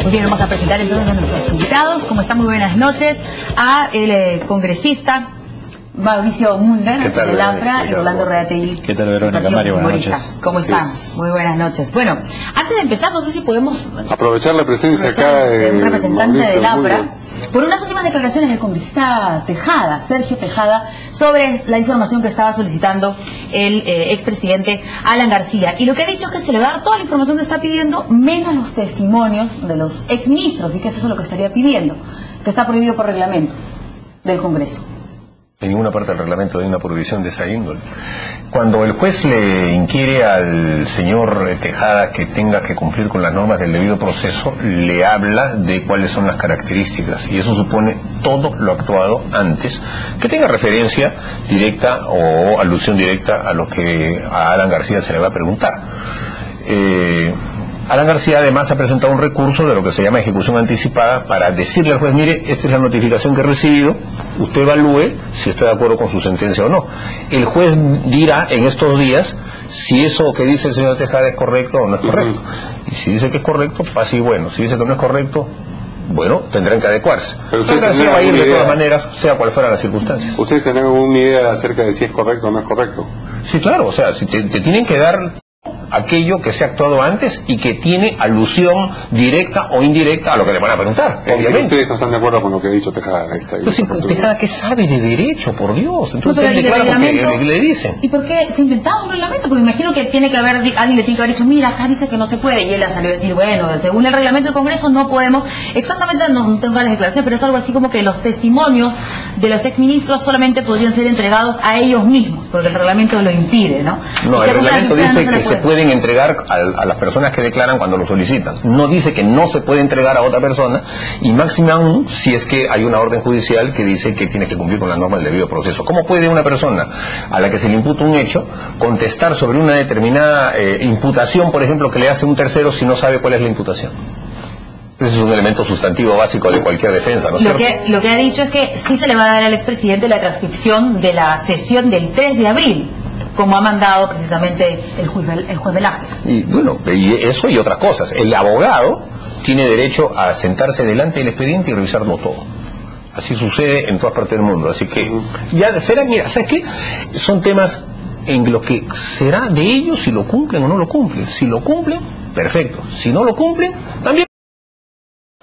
Muy bien, vamos a presentar entonces a nuestros invitados. Como están, muy buenas noches. A el congresista Mauricio Mulder, de LAFRA, y Rolando Reategui. ¿Qué tal, Verónica? Mario, buenas noches. ¿Cómo están? Muy buenas noches. Bueno, antes de empezar, no sé si podemos aprovechar la presencia acá de un representante de LAFRA Mulder, por unas últimas declaraciones del congresista Tejada, Sergio Tejada, sobre la información que estaba solicitando el expresidente Alan García. Y lo que ha dicho es que se le va a dar toda la información que está pidiendo, menos los testimonios de los exministros, y que eso es lo que estaría pidiendo, que está prohibido por reglamento del Congreso. En ninguna parte del reglamento hay una prohibición de esa índole. Cuando el juez le inquiere al señor Tejada que tenga que cumplir con las normas del debido proceso, le habla de cuáles son las características, y eso supone todo lo actuado antes, que tenga referencia directa o alusión directa a lo que a Alan García se le va a preguntar. Alan García además ha presentado un recurso de lo que se llama ejecución anticipada para decirle al juez: mire, esta es la notificación que he recibido, usted evalúe si está de acuerdo con su sentencia o no. El juez dirá en estos días si eso que dice el señor Tejada es correcto o no es correcto. Y si dice que es correcto, pasa y bueno. Si dice que no es correcto, bueno, tendrán que adecuarse. Pero Alan García va a ir de todas maneras, sea cual fueran las circunstancias. ¿Ustedes tienen alguna idea acerca de si es correcto o no es correcto? Sí, claro, o sea, si te tienen que dar aquello que se ha actuado antes y que tiene alusión directa o indirecta a lo que le van a preguntar, obviamente. ¿Ustedes no están de acuerdo con lo que ha dicho Tejada? Pues sí, Tejada, ¿qué sabe de derecho, por Dios? Entonces él declara porque le dicen. ¿Y por qué se inventaba un reglamento? Porque me imagino que tiene que haber, alguien le tiene que haber dicho: mira, acá dice que no se puede, y él ha salido a decir: bueno, según el reglamento del Congreso no podemos. Exactamente, no tengo las declaraciones, pero es algo así como que los testimonios de los exministros solamente podrían ser entregados a ellos mismos, porque el reglamento lo impide, ¿no? No, el reglamento dice que se pueden entregar a las personas que declaran cuando lo solicitan. No dice que no se puede entregar a otra persona, y máxima aún si es que hay una orden judicial que dice que tiene que cumplir con la norma del debido proceso. ¿Cómo puede una persona a la que se le imputa un hecho contestar sobre una determinada imputación, por ejemplo, que le hace un tercero, si no sabe cuál es la imputación? Ese es un elemento sustantivo básico de cualquier defensa, ¿no es cierto? Lo que ha dicho es que sí se le va a dar al expresidente la transcripción de la sesión del 3 de abril, como ha mandado precisamente el juez Velázquez. Y bueno, y eso y otras cosas. El abogado tiene derecho a sentarse delante del expediente y revisarlo todo. Así sucede en todas partes del mundo. Así que ya será, mira, ¿sabes qué? Son temas en los que será de ellos si lo cumplen o no lo cumplen. Si lo cumplen, perfecto. Si no lo cumplen, también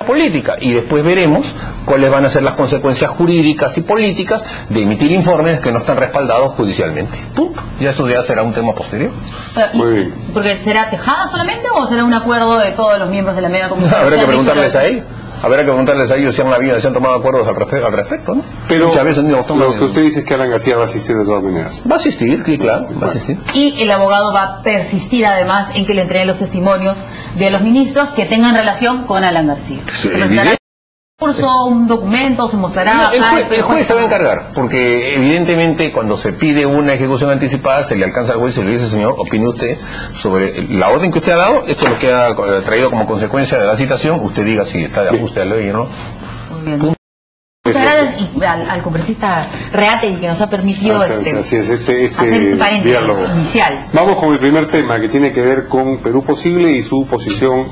política, y después veremos cuáles van a ser las consecuencias jurídicas y políticas de emitir informes que no están respaldados judicialmente. Punto. Y eso ya será un tema posterior. Muy bien. ¿Porque será Tejada solamente o será un acuerdo de todos los miembros de la mega comisión? Habrá que preguntarles a ellos. Habrá que preguntarles a ellos si se han tomado acuerdos al respecto, ¿no? Pero muchas veces no lo que usted dice es que Alan García va a asistir de todas maneras. Va a asistir, sí, claro, va a asistir. Y el abogado va a persistir además en que le entreguen los testimonios de los ministros que tengan relación con Alan García. Sí, un documento, se mostrará... No, el juez se va a encargar, porque evidentemente cuando se pide una ejecución anticipada se le alcanza al juez y le dice: señor, opine usted sobre la orden que usted ha dado, esto es lo que ha traído como consecuencia de la citación, usted diga si está de ajuste a la ley o no. Muy bien. Muchas gracias al congresista Reategui, que nos ha permitido este paréntesis diálogo inicial. Vamos con el primer tema, que tiene que ver con Perú Posible y su posición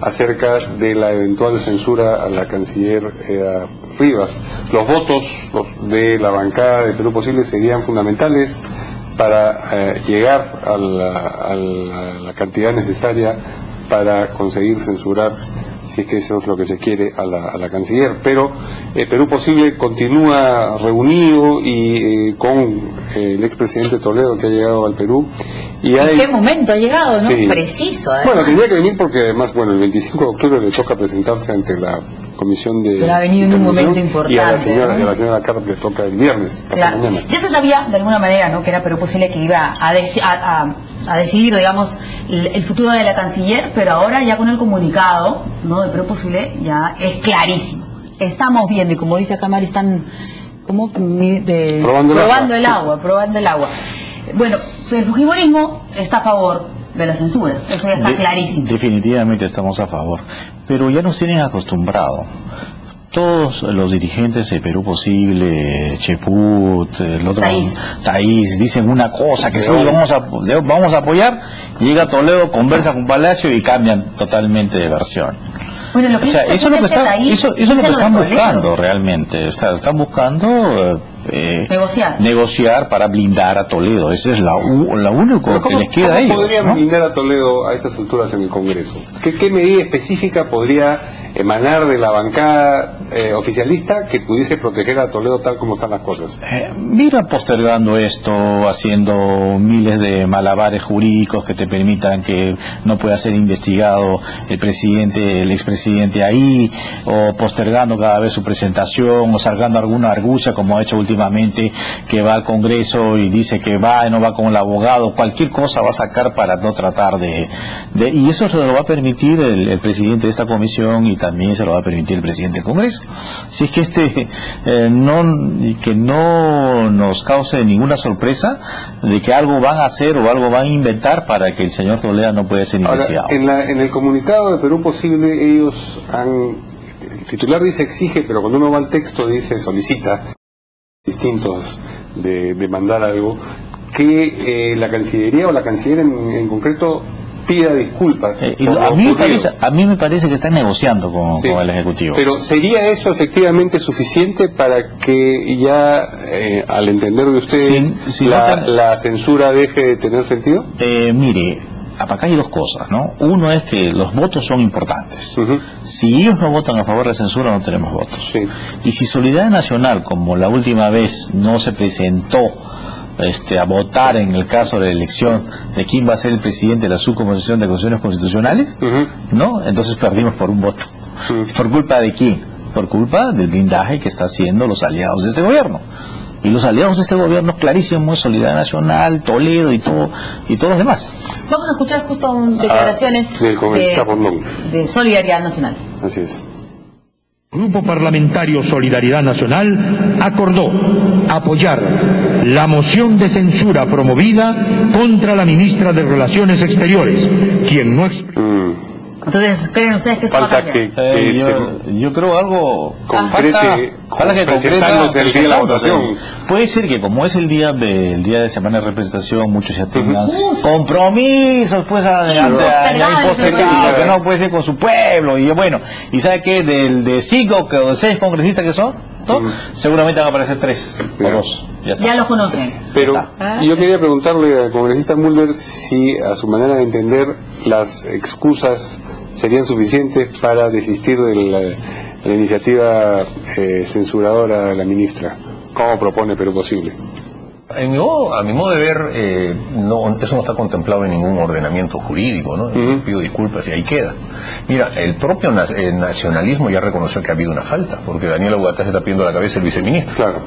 acerca de la eventual censura a la canciller Rivas. Los votos de la bancada de Perú Posible serían fundamentales para llegar a la cantidad necesaria para conseguir censurar, si es que eso es lo que se quiere, a la canciller. Pero Perú Posible continúa reunido y con el expresidente Toledo, que ha llegado al Perú. Y ¿En qué momento ha llegado, no? Sí. Preciso, además. Bueno, tenía que venir porque además, el 25 de octubre le toca presentarse ante la comisión de... Pero ha venido en un momento importante. Y a la señora Carp le toca el viernes, pasado mañana. Ya se sabía, de alguna manera, ¿no?, que era Perú Posible que iba a decidir, digamos, el futuro de la canciller, pero ahora ya con el comunicado, ¿no?, de Perú Posible ya es clarísimo. Estamos viendo, y como dice acá Mario, están como probando el agua. Bueno, el fujimorismo está a favor de la censura, eso ya está clarísimo. Definitivamente estamos a favor, pero ya nos tienen acostumbrado. Todos los dirigentes de Perú Posible, Cheput, el otro Taís, dicen una cosa que sí, vamos a apoyar, llega Toledo, conversa con Palacio y cambian totalmente de versión. Bueno, lo que eso es lo que eso es lo que están buscando realmente. Están buscando negociar para blindar a Toledo. Ese es lo único que les queda a ellos. ¿Cómo podrían ¿no? blindar a Toledo a estas alturas en el Congreso? ¿Qué medida específica podría emanar de la bancada oficialista que pudiese proteger a Toledo tal como están las cosas? Mira, postergando esto, haciendo miles de malabares jurídicos que te permitan que no pueda ser investigado el expresidente ahí, o postergando cada vez su presentación, o sacando alguna argucia como ha hecho últimamente, que va al Congreso y dice que va y no va con el abogado, cualquier cosa va a sacar para no tratar y eso se lo va a permitir el presidente de esta comisión, y también se lo va a permitir el presidente del Congreso. Si es que que no nos cause ninguna sorpresa de que algo van a hacer o algo van a inventar para que el señor Toledo no pueda ser investigado. En el comunicado de Perú Posible, ellos el titular dice exige, pero cuando uno va al texto dice solicita, distintos de mandar algo, que la Cancillería o la Canciller en concreto pida disculpas. A mí me parece que están negociando con el Ejecutivo. Pero ¿sería eso efectivamente suficiente para que ya, al entender de ustedes, la censura deje de tener sentido? Mire, acá hay dos cosas, ¿no? Uno es que los votos son importantes. Si ellos no votan a favor de la censura, no tenemos votos. Sí. Y si Solidaridad Nacional, como la última vez, no se presentó a votar en el caso de la elección de quién va a ser el presidente de la subcomisión de acusaciones constitucionales, ¿no? Entonces perdimos por un voto. ¿Por culpa de quién? Por culpa del blindaje que están haciendo los aliados de este gobierno. Y los aliados de este gobierno, clarísimo, Solidaridad Nacional, Toledo y todos los demás. Vamos a escuchar justo declaraciones del congresista Rondón de Solidaridad Nacional. Así es. Grupo Parlamentario Solidaridad Nacional acordó apoyar la moción de censura promovida contra la ministra de Relaciones Exteriores, quien no Entonces, ¿creen ustedes que eso va a cambiar? Yo creo algo concrete, falta que presentándose el día de la votación. Puede ser que como es el día de semana de representación, muchos ya tengan compromisos pues postergados, que no puede ser con su pueblo, y bueno, y sabe que de 5 o 6 congresistas que son, ¿no? Seguramente van a aparecer 3 o 2. Ya los conocen. Pero yo quería preguntarle al congresista Mulder si, a su manera de entender, las excusas serían suficientes para desistir de la iniciativa censuradora de la ministra. ¿Cómo propone Perú Posible? A mi modo de ver, eso no está contemplado en ningún ordenamiento jurídico, ¿no? Pido disculpas y ahí queda. Mira, el propio nacionalismo ya reconoció que ha habido una falta, porque Daniela Bogotá se está pidiendo la cabeza el viceministro. Claro.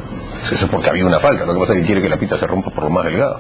Eso es porque ha habido una falta, lo que pasa es que quiere que la pita se rompa por lo más delgado.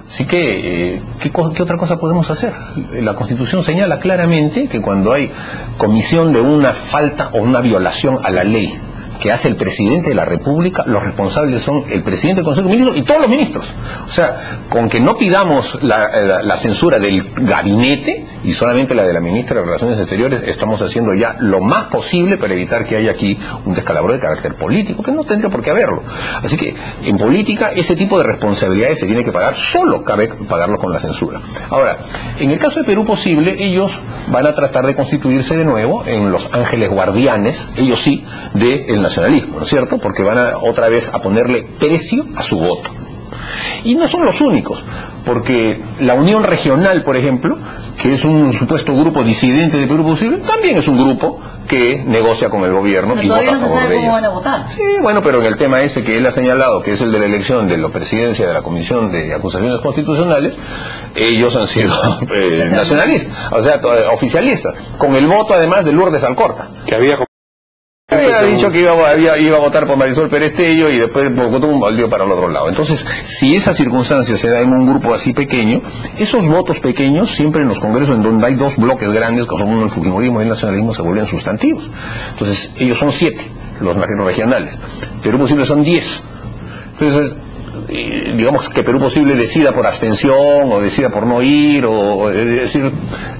Así que, ¿qué otra cosa podemos hacer? La Constitución señala claramente que cuando hay comisión de una falta o una violación a la ley que hace el presidente de la República, los responsables son el presidente del Consejo de Ministros y todos los ministros. O sea, con que no pidamos la censura del gabinete y solamente la de la ministra de Relaciones Exteriores, estamos haciendo ya lo más posible para evitar que haya aquí un descalabro de carácter político, que no tendría por qué haberlo. Así que en política ese tipo de responsabilidades se tiene que pagar, solo cabe pagarlo con la censura. Ahora, en el caso de Perú Posible, ellos van a tratar de constituirse de nuevo en los ángeles guardianes, ellos sí, del nacionalismo, ¿no es cierto? Porque van otra vez a ponerle precio a su voto. Y no son los únicos, porque la Unión Regional, por ejemplo, que es un supuesto grupo disidente de Perú Posible, también es un grupo que negocia con el gobierno y vota a favor de ellos. Van a votar. Sí, bueno, pero en el tema ese que él ha señalado, que es el de la elección de la presidencia de la Comisión de Acusaciones Constitucionales, ellos han sido nacionalistas, o sea, oficialistas, con el voto además de Lourdes Alcorta. Que había dicho que iba a votar por Marisol Pérez Tello y después votó un baldío para el otro lado. Entonces, si esa circunstancia se da en un grupo así pequeño, esos votos pequeños, siempre en los congresos en donde hay dos bloques grandes, que son el fujimorismo y el nacionalismo, se vuelven sustantivos. Entonces, ellos son 7, los regionales. Perú Posible son 10. Entonces, digamos que Perú Posible decida por abstención o decida por no ir, o es decir,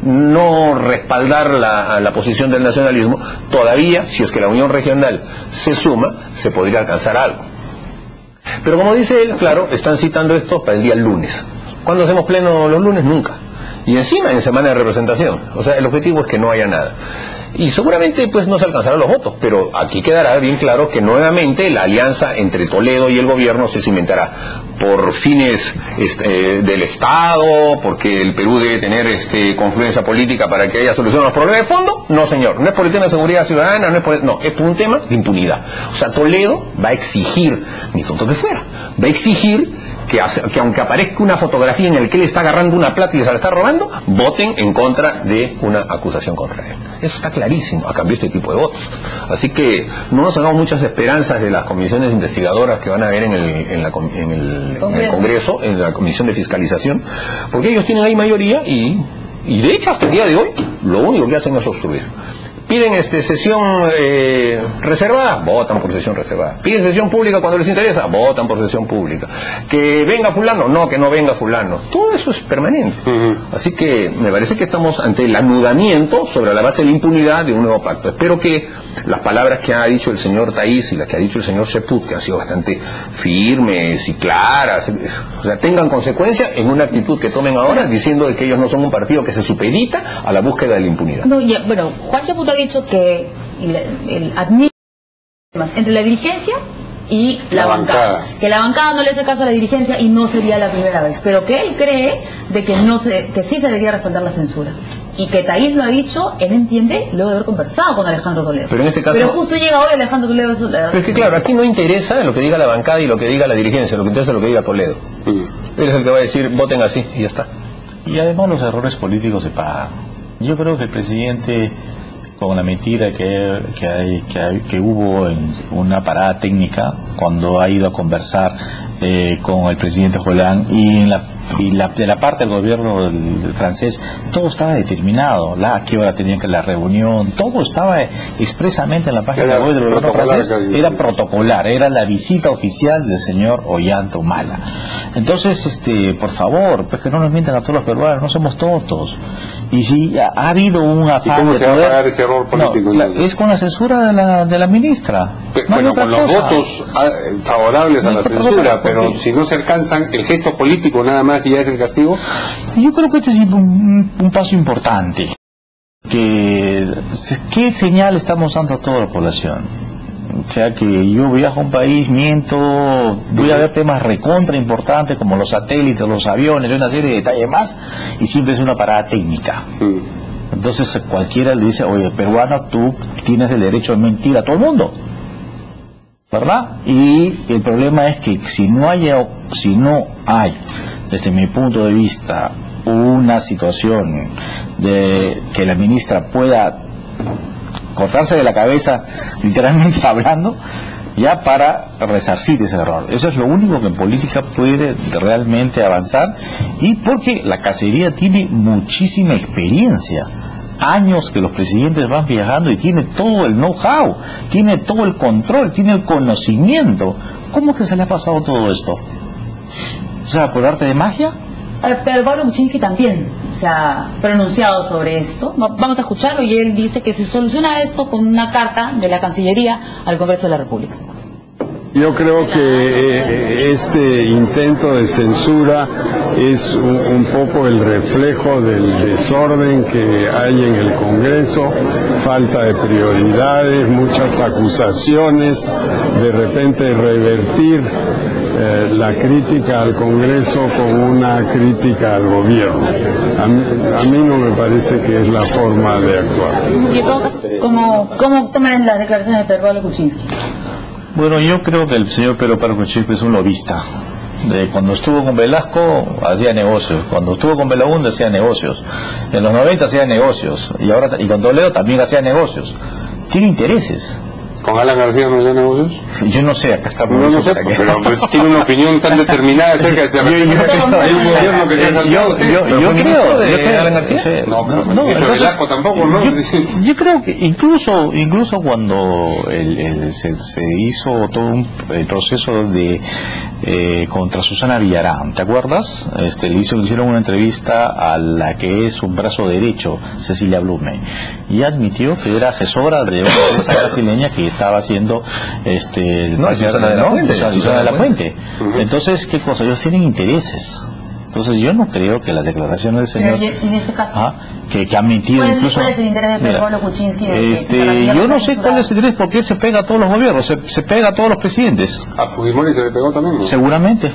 no respaldar la posición del nacionalismo, todavía, si es que la Unión Regional se suma, se podría alcanzar algo. Pero como dice él, claro, están citando esto para el día lunes. ¿Cuándo hacemos pleno los lunes? Nunca. Y encima en semana de representación. O sea, el objetivo es que no haya nada. y seguramente pues no se alcanzarán los votos, pero aquí quedará bien claro que nuevamente la alianza entre Toledo y el gobierno se cimentará por fines del Estado, porque el Perú debe tener confluencia política para que haya solución a los problemas de fondo. No, señor, no es por el tema de seguridad ciudadana, no, es por un tema de impunidad. O sea, Toledo va a exigir, ni tonto que fuera, va a exigir que aunque aparezca una fotografía en la que él está agarrando una plata y se la está robando, voten en contra de una acusación contra él. Eso está clarísimo, a cambio de este tipo de votos. Así que no nos hagamos muchas esperanzas de las comisiones investigadoras que van a haber en el Congreso, en la comisión de fiscalización, porque ellos tienen ahí mayoría y de hecho hasta el día de hoy lo único que hacen es obstruir. Piden sesión reservada, votan por sesión reservada. Piden sesión pública cuando les interesa, votan por sesión pública. Que venga fulano, no, que no venga fulano. Todo eso es permanente. Así que me parece que estamos ante el anudamiento sobre la base de la impunidad de un nuevo pacto. Espero que las palabras que ha dicho el señor Thaís y las que ha dicho el señor Cheput, que han sido bastante firmes y claras, o sea, tengan consecuencia en una actitud que tomen ahora, diciendo de que ellos no son un partido que se supedita a la búsqueda de la impunidad. No, bueno, Juan Cheput ha dicho que el admite entre la dirigencia y la bancada. Que la bancada no le hace caso a la dirigencia y no sería la primera vez, pero que él cree de que sí se debería respaldar la censura. Y que Thaís lo ha dicho, él entiende, luego de haber conversado con Alejandro Toledo. Pero en este caso... Pero justo llega hoy Alejandro Toledo... Pero es que claro, aquí no interesa lo que diga la bancada y lo que diga la dirigencia, lo que interesa es lo que diga Toledo. Él es el que va a decir, voten así, y ya está. Y además los errores políticos se pagan. Yo creo que el presidente, con la mentira que hubo en una parada técnica, cuando ha ido a conversar con el presidente Hollande de la parte del gobierno francés, todo estaba determinado, a qué hora tenían que la reunión, todo estaba expresamente en la página web del gobierno francés, era protocolar, era la visita oficial del señor Ollanta Humala. Entonces, por favor, pues que no nos mientan a todos los peruanos, no somos tontos. Y si ha habido un afán... ¿Y cómo se va a pagar ese error político? No, es con la censura de la ministra. Bueno, con los votos favorables a la censura, pero si no se alcanzan el gesto político nada más y ya es el castigo. Yo creo que este es un paso importante. ¿Qué señal estamos dando a toda la población? O sea, que yo viajo a un país, miento, voy a ver temas recontra importantes como los satélites, los aviones, una serie de detalles más, y siempre es una parada técnica. Entonces cualquiera le dice, oye, peruano, tú tienes el derecho de mentir a todo el mundo, ¿verdad? Y el problema es que si no hay, desde mi punto de vista, una situación de que la ministra pueda cortarse de la cabeza, literalmente hablando, ya para resarcir ese error. Eso es lo único que en política puede realmente avanzar, y porque la cacería tiene muchísima experiencia, años que los presidentes van viajando y tiene todo el know-how, tiene todo el control, tiene el conocimiento. ¿Cómo que se le ha pasado todo esto? O sea, ¿por arte de magia? Pero Pablo Kuczynski también se ha pronunciado sobre esto. Vamos a escucharlo, y él dice que se soluciona esto con una carta de la Cancillería al Congreso de la República. Yo creo que este intento de censura es un poco el reflejo del desorden que hay en el Congreso, falta de prioridades, muchas acusaciones, de repente revertir la crítica al Congreso con una crítica al gobierno. A mí no me parece que es la forma de actuar. ¿Cómo toman las declaraciones de Pablo Kuczynski? Bueno, yo creo que el señor Pedro Pablo Kuczynski es un lobista. Cuando estuvo con Velasco hacía negocios, cuando estuvo con Belaúnde hacía negocios, en los 90 hacía negocios, y con Toledo también hacía negocios. Tiene intereses. ¿Con Alan García no hacía negocios? Yo no sé, acá está. No sé, pero pues tiene una opinión tan determinada acerca de hay un gobierno que se ha saltado. Yo creo de Alan García. No, Velasco tampoco, ¿no? Yo creo que incluso cuando se hizo todo el proceso de contra Susana Villarán, ¿te acuerdas? Le hicieron una entrevista a la que es un brazo derecho, Cecilia Blume, y admitió que era asesora de una empresa brasileña que estaba haciendo Susana de la Fuente. Susana de la Fuente. Entonces, ¿qué cosa? Ellos tienen intereses. Entonces yo no creo que las declaraciones del señor... Pero en este caso... que ha mentido incluso... ¿Cuál es el interés de Pedro Pablo Kuczynski? Yo no sé cuál es el interés, porque él se pega a todos los gobiernos, se pega a todos los presidentes. ¿A Fujimori se le pegó también, no? Seguramente.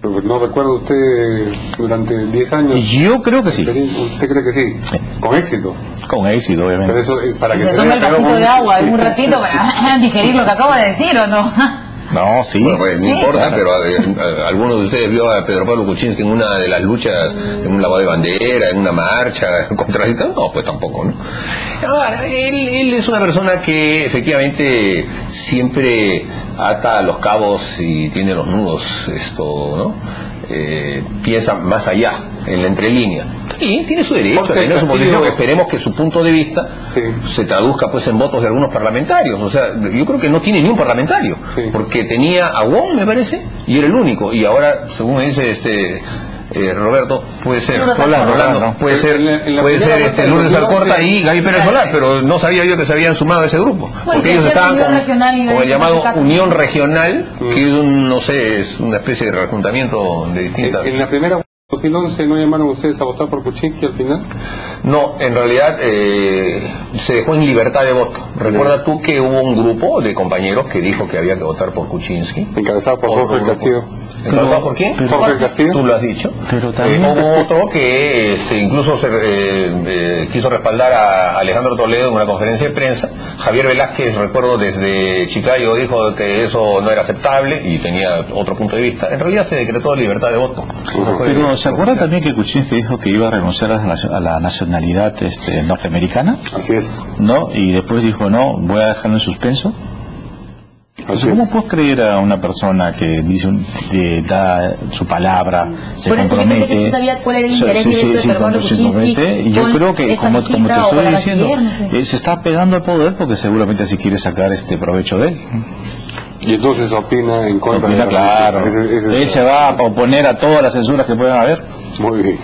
Pero ¿no recuerda usted durante 10 años? Yo creo que sí. ¿Usted cree que sí? Con éxito. Con éxito, obviamente. Pero eso es para que se tome el vasito de agua en un ratito para digerir lo que acabo de decir, ¿o no? No, sí. Bueno, pues, no sí, importa, claro. pero alguno de ustedes vio a Pedro Pablo Kuczynski en una de las luchas, en un lavado de bandera, en una marcha contra el Estado. No, pues tampoco, ¿no? Ahora, él es una persona que efectivamente siempre ata los cabos y tiene los nudos, ¿no? Piensa más allá, en la entrelínea. Sí, tiene su derecho a tener su posición. Esperemos que su punto de vista se traduzca pues en votos de algunos parlamentarios. O sea, yo creo que no tiene ni un parlamentario, porque tenía a Wong, me parece, y era el único. Y ahora, según me dice Roberto, puede ser Rolando, puede ser Lourdes Alcorta y Gaby Pérez Solá, pero no sabía yo que se habían sumado a ese grupo, porque ellos estaban con el llamado Unión Regional, que no sé, es una especie de rejuntamiento de distintas... En la primera 2011 no llamaron ustedes a votar por Kuczynski al final. No, en realidad se dejó en libertad de voto. Recuerda tú que hubo un grupo de compañeros que dijo que había que votar por Kuczynski, encabezado por Jorge Castillo. ¿Encabezado por quién? Jorge Castillo. Tú lo has dicho. Pero también hubo otro que incluso quiso respaldar a Alejandro Toledo en una conferencia de prensa. Javier Velázquez, recuerdo, desde Chiclayo dijo que eso no era aceptable y tenía otro punto de vista. En realidad se decretó libertad de voto. Pero ¿se acuerda también que Kuczynski dijo que iba a renunciar a la nacionalidad norteamericana? Así es. ¿No? Y después dijo, no, voy a dejarlo en suspenso. Entonces, ¿cómo puedes creer a una persona que dice, da su palabra, se compromete? Que sabía cuál era el interés directo de Pablo Kuczynski. Y yo creo que, como te estoy diciendo, se está pegando al poder porque seguramente así quiere sacar provecho de él. Y entonces opina en contra de la claro. Él se va a oponer a todas las censuras que puedan haber. Muy bien.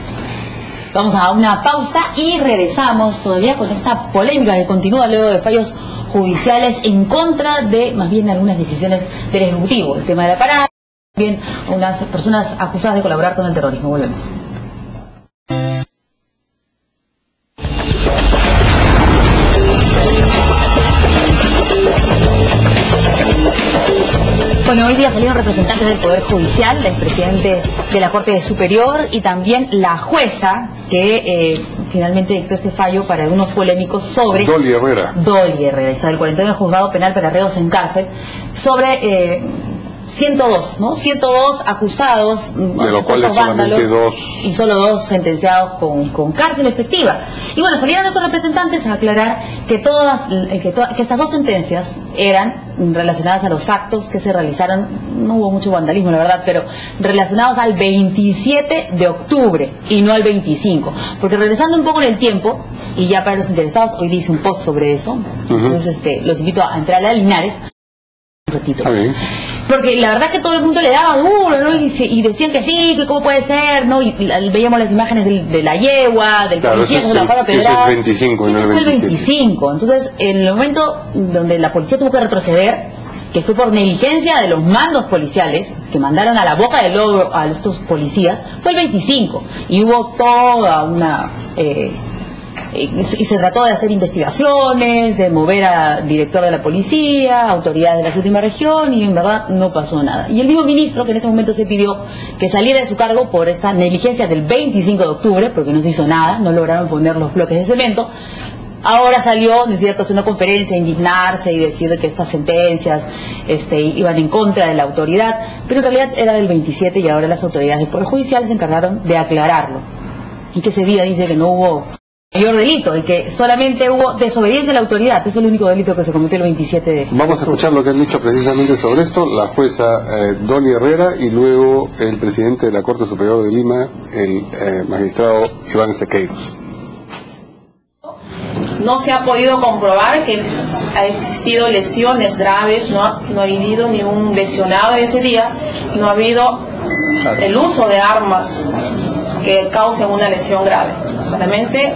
Vamos a una pausa y regresamos todavía con esta polémica que continúa luego de fallos judiciales en contra de, más bien, algunas decisiones del Ejecutivo. El tema de la parada, también unas personas acusadas de colaborar con el terrorismo. Volvemos. Bueno, hoy día salieron representantes del Poder Judicial, del presidente de la Corte Superior y también la jueza que finalmente dictó este fallo para algunos polémicos sobre... Dolly Herrera, está del 49 Juzgado Penal para Reos en Cárcel, sobre 102, ¿no? 102 acusados, de los cuales solamente 2... Y solo 2 sentenciados con cárcel efectiva. Y bueno, salieron esos representantes a aclarar que que estas 2 sentencias eran relacionadas a los actos que se realizaron, no hubo mucho vandalismo la verdad, pero relacionados al 27 de octubre y no al 25. Porque regresando un poco en el tiempo, y ya para los interesados, hoy dice un post sobre eso, entonces los invito a entrar a Linares un ratito. Está bien. Porque la verdad es que todo el mundo le daba duro, ¿no? Y decían que sí, que cómo puede ser, ¿no? Y veíamos las imágenes de la yegua, del policía que se la para pedrada. Eso es 25 y no el 27. Fue el 25. Entonces, en el momento donde la policía tuvo que retroceder, que fue por negligencia de los mandos policiales, que mandaron a la boca del lobo a estos policías, fue el 25. Y hubo toda una... y se trató de hacer investigaciones, de mover al director de la policía, autoridades de la 7ª región, y en verdad no pasó nada. Y el mismo ministro, que en ese momento se pidió que saliera de su cargo por esta negligencia del 25 de octubre, porque no se hizo nada, no lograron poner los bloques de cemento, ahora salió, ¿no es cierto?, a hacer una conferencia, a indignarse y decir que estas sentencias iban en contra de la autoridad, pero en realidad era del 27 y ahora las autoridades del Poder Judicial se encargaron de aclararlo. Y que ese día dice que no hubo mayor delito y que solamente hubo desobediencia a la autoridad. Es el único delito que se cometió el 27 de octubre. Vamos a escuchar lo que han dicho precisamente sobre esto la jueza Dolly Herrera y luego el presidente de la Corte Superior de Lima, el magistrado Iván Sequeiros. No se ha podido comprobar que ha existido lesiones graves, no ha habido ni un lesionado ese día, no ha habido el uso de armas que causen una lesión grave. Solamente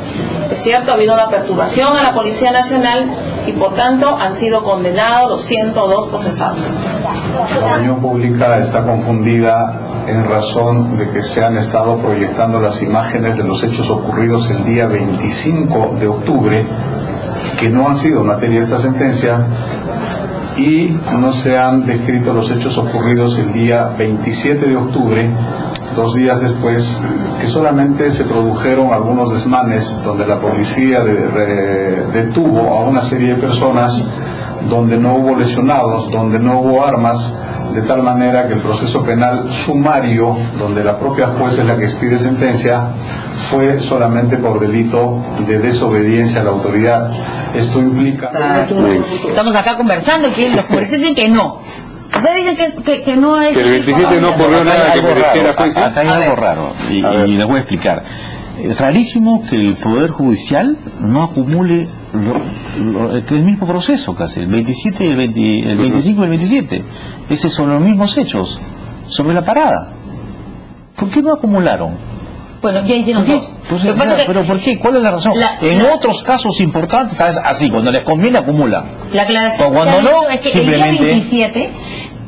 es cierto, ha habido una perturbación a la Policía Nacional y por tanto han sido condenados los 102 procesados. La opinión pública está confundida en razón de que se han estado proyectando las imágenes de los hechos ocurridos el día 25 de octubre, que no han sido materia de esta sentencia, y no se han descrito los hechos ocurridos el día 27 de octubre, 2 días después, que solamente se produjeron algunos desmanes donde la policía detuvo a una serie de personas, donde no hubo lesionados, donde no hubo armas, de tal manera que el proceso penal sumario, donde la propia jueza es la que expide sentencia, fue solamente por delito de desobediencia a la autoridad. Esto implica... Estamos acá conversando y los jueces dicen que no. Ustedes dicen que no es... Que el 27 no ocurrió nada que mereciera juicio. Acá hay algo raro, y les voy a explicar. Es rarísimo que el Poder Judicial no acumule el mismo proceso casi, el 27 y el 25 y el 27. Esos son los mismos hechos, sobre la parada. ¿Por qué no acumularon? Bueno, ya hicieron dos. Pues, pero ¿por qué? ¿Cuál es la razón? En otros casos importantes, ¿sabes? Así, cuando les conviene acumulan. La aclaración cuando no, es que simplemente... el día 27...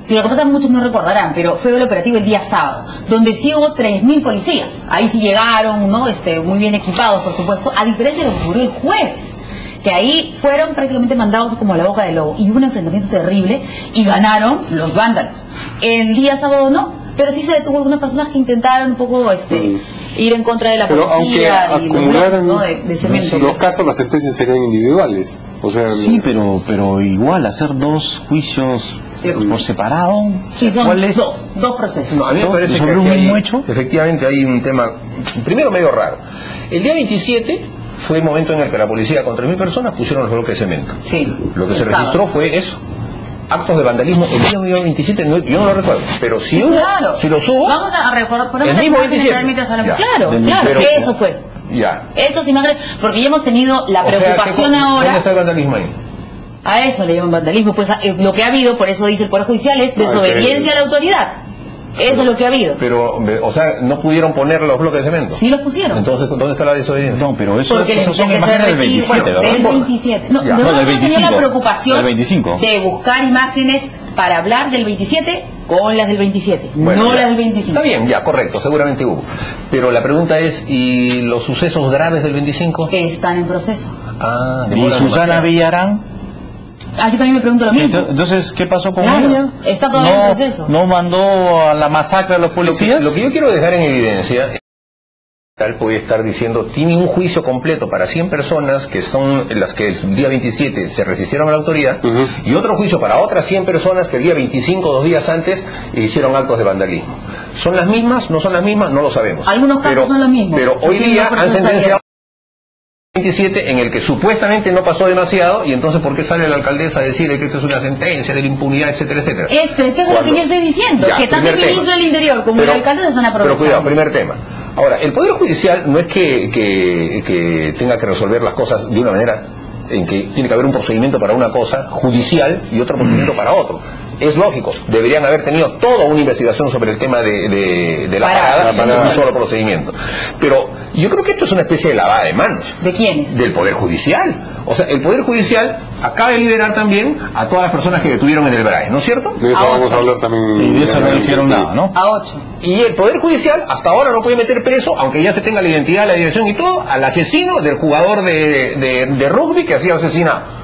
Lo que pasa es que muchos no recordarán, pero fue el operativo el día sábado, donde sí hubo 3.000 policías. Ahí sí llegaron, ¿no? Muy bien equipados, por supuesto, a diferencia de lo que ocurrió el jueves, que ahí fueron prácticamente mandados como a la boca del lobo. Y hubo un enfrentamiento terrible y ganaron los vándalos. El día sábado no, pero sí se detuvo algunas personas que intentaron un poco ir en contra de la policía. Pero aunque acumularan, ¿no? de cemento. en los casos las sentencias serían individuales. O sea, sí, pero igual hacer dos juicios por separado. Sí, son dos procesos. No, a mí me parece que un mismo hecho. Efectivamente hay un tema, primero medio raro. El día 27 fue el momento en el que la policía con 3.000 personas pusieron los bloques de cemento. Sí. Lo que se registró fue eso. Actos de vandalismo el día 27, yo no lo recuerdo, pero si hubo, si los hubo, vamos a recordar el mismo 27. Claro, pero, eso fue. Ya. Estas imágenes, porque ya hemos tenido la preocupación ahora. ¿Dónde está el vandalismo ahí? A eso le llaman vandalismo, pues lo que ha habido, por eso dice el Poder Judicial, es desobediencia a la autoridad. Eso es lo que ha habido. Pero, o sea, ¿no pudieron poner los bloques de cemento? Sí los pusieron. Entonces, ¿dónde está la desobediencia? No, pero eso son imágenes del 27, ¿verdad? Del 27. No, del 25. Tenía la preocupación del 25. de buscar imágenes para hablar del 27 con las del 27, bueno, no las del 25. Está bien, ya, correcto, seguramente hubo. Pero la pregunta es, ¿y los sucesos graves del 25? Que están en proceso. ¿Y Susana Villarán? Yo también me pregunto lo mismo. Entonces, ¿qué pasó con ella? Está todavía en proceso. ¿No mandó a la masacre a los policías? Lo que yo quiero dejar en evidencia, tal puede estar diciendo, tiene un juicio completo para 100 personas que son las que el día 27 se resistieron a la autoridad, y otro juicio para otras 100 personas que el día 25, 2 días antes, hicieron actos de vandalismo. ¿Son las mismas? ¿No son las mismas? No lo sabemos. Algunos casos son los mismos. Pero hoy día han sentenciado 27 en el que supuestamente no pasó demasiado, y entonces ¿por qué sale la alcaldesa a decirle que esto es una sentencia de la impunidad, etcétera, etcétera? Es que eso es lo que yo estoy diciendo, que tanto el ministro del Interior como el alcalde se están aprovechando. Pero cuidado, primer tema. Ahora, el Poder Judicial no es que tenga que resolver las cosas de una manera en que tiene que haber un procedimiento para una cosa judicial y otro procedimiento para otro. Es lógico, deberían haber tenido toda una investigación sobre el tema de la parada en un solo procedimiento. Pero yo creo que esto es una especie de lavada de manos. ¿De quiénes? Del Poder Judicial. O sea, el Poder Judicial acaba de liberar también a todas las personas que detuvieron en el BRAE, ¿no es cierto? De eso vamos a hablar también. Y de eso no dijeron nada, ¿no? A 8. Y el Poder Judicial hasta ahora no puede meter preso, aunque ya se tenga la identidad, la dirección y todo, al asesino del jugador de rugby que hacía asesinado.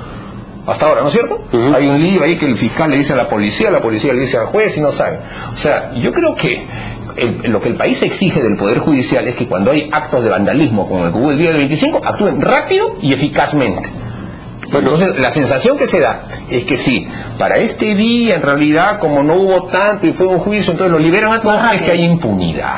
Hasta ahora, ¿no es cierto? Hay un lío ahí que el fiscal le dice a la policía le dice al juez y no sabe. O sea, yo creo que lo que el país exige del Poder Judicial es que cuando hay actos de vandalismo como el que hubo el día del 25, actúen rápido y eficazmente. Bueno, entonces la sensación que se da es que sí, para este día en realidad como no hubo tanto y fue un juicio, entonces lo liberan a todos, es que hay impunidad.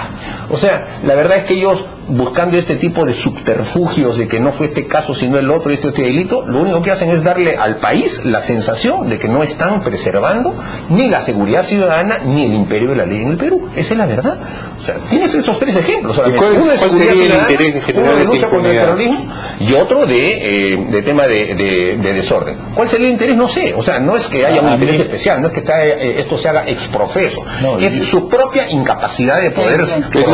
O sea, la verdad es que ellos, buscando este tipo de subterfugios de que no fue este caso sino el otro, este delito, lo único que hacen es darle al país la sensación de que no están preservando ni la seguridad ciudadana ni el imperio de la ley en el Perú. Esa es la verdad. O sea, tienes esos 3 ejemplos. ¿Cuál sería el interés de generar uno de esa lucha contra el impunidad? terrorismo y otro de tema de desorden. ¿Cuál sería el interés? No sé. O sea, no es que haya un interés especial, no es que esto se haga ex profeso. No, es su propia incapacidad de poder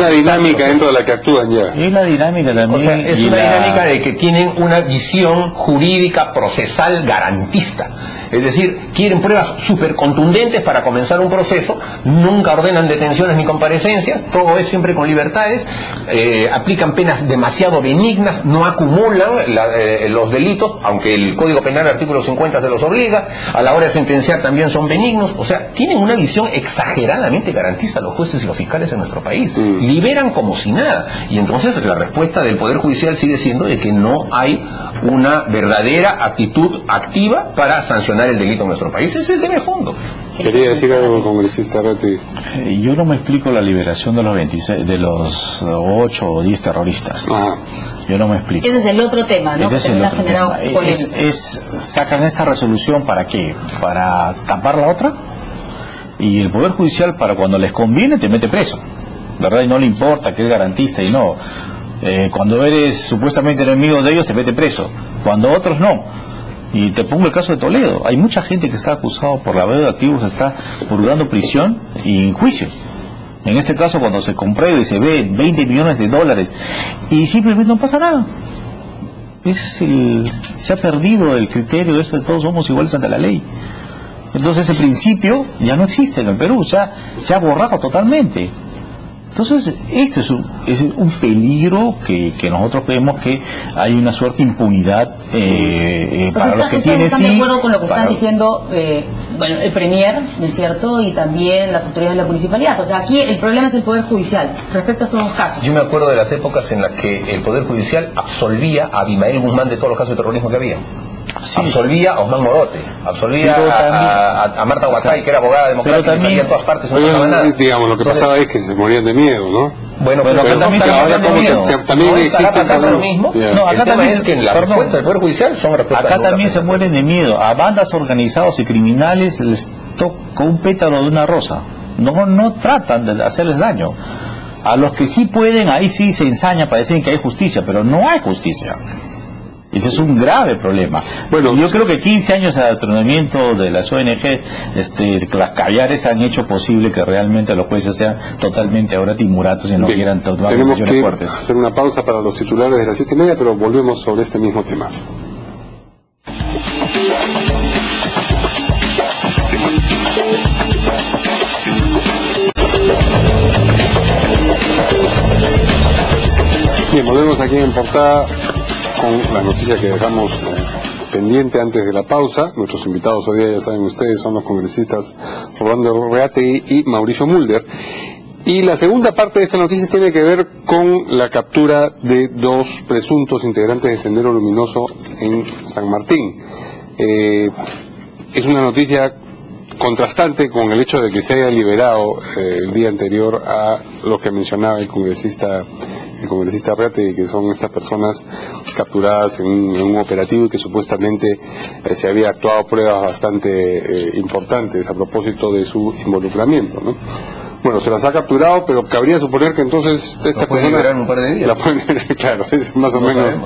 una dinámica dentro de la que actúan ya. Es la dinámica también. O sea, es una dinámica de que tienen una visión jurídica procesal garantista. Es decir, quieren pruebas súper contundentes para comenzar un proceso, nunca ordenan detenciones ni comparecencias, todo es siempre con libertades, aplican penas demasiado benignas, no acumulan los delitos, aunque el Código Penal, artículo 50, se los obliga, a la hora de sentenciar también son benignos, o sea, tienen una visión exageradamente garantista los jueces y los fiscales en nuestro país, liberan como si nada, y entonces la respuesta del Poder Judicial sigue siendo de que no hay una verdadera actitud activa para sancionar el delito en nuestro país. Ese es el tema de fondo. Quería decir algo, congresista Ratti. Yo no me explico la liberación de los 26, de los 8 o 10 terroristas. Yo no me explico. Ese es el otro tema, ¿no? Ese es el otro tema. ¿Sacan esta resolución para qué? ¿Para tapar la otra? Y el Poder Judicial, para cuando les conviene, te mete preso, ¿verdad? Y no le importa que es garantista y no. Cuando eres supuestamente enemigo de ellos, te mete preso. Cuando otros no. Y te pongo el caso de Toledo. Hay mucha gente que está acusado por lavado de activos, está purgando prisión y juicio. En este caso, cuando se comprueba y se ve 20 millones de dólares y simplemente no pasa nada. Se ha perdido el criterio de eso de todos somos iguales ante la ley. Entonces ese principio ya no existe en el Perú, se ha borrado totalmente. Entonces, este es un peligro que nosotros vemos que hay una suerte de impunidad para los que tienen ¿Están de acuerdo con lo que están diciendo bueno, el Premier, ¿no es cierto? Y también las autoridades de la municipalidad. O sea, aquí el problema es el Poder Judicial respecto a estos dos casos. Yo me acuerdo de las épocas en las que el Poder Judicial absolvía a Abimael Guzmán de todos los casos de terrorismo que había. Sí. Absolvía a Osman Morote, absolvía a Marta Huacay, que era abogada democrática y salía en todas partes. Digamos, lo que pasaba es que se morían de miedo, ¿no? Bueno, pero acá también también existe lo mismo. No, acá también es que en la respuesta del Poder Judicial son respuestas. Acá también se mueren de miedo. A bandas organizadas y criminales les toca un pétalo de una rosa. No tratan de hacerles daño. A los que sí pueden, ahí sí se ensaña para decir que hay justicia, pero no hay justicia. Ese es un grave problema. Bueno, yo creo que 15 años de adoctrinamiento de las ONG, las caviares han hecho posible que realmente los jueces sean totalmente ahora timuratos y no quieran tomar decisiones fuertes. Tenemos que hacer una pausa para los titulares de las 7:30, pero volvemos sobre este mismo tema. Bien, volvemos aquí en Portada con la noticia que dejamos pendiente antes de la pausa. Nuestros invitados hoy día, ya saben ustedes, son los congresistas Rolando Reategui y Mauricio Mulder. Y la segunda parte de esta noticia tiene que ver con la captura de 2 presuntos integrantes de Sendero Luminoso en San Martín. Es una noticia contrastante con el hecho de que se haya liberado el día anterior a los que mencionaba el congresista Reategui, que son estas personas capturadas en un operativo y que supuestamente se había actuado pruebas bastante importantes a propósito de su involucramiento, ¿no? Bueno, se las ha capturado, pero cabría suponer que entonces esta persona liberar un par de días. La pueden, claro, es más o menos.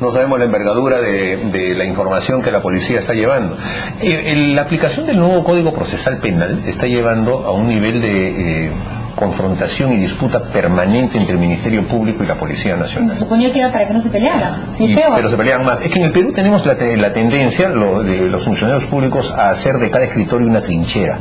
No sabemos la envergadura de la información que la policía está llevando. La aplicación del nuevo Código Procesal Penal está llevando a un nivel de confrontación y disputa permanente entre el Ministerio Público y la Policía Nacional. Se suponía que era para que no se peleara, pero se pelean más. Es que en el Perú tenemos la tendencia, de los funcionarios públicos, a hacer de cada escritorio una trinchera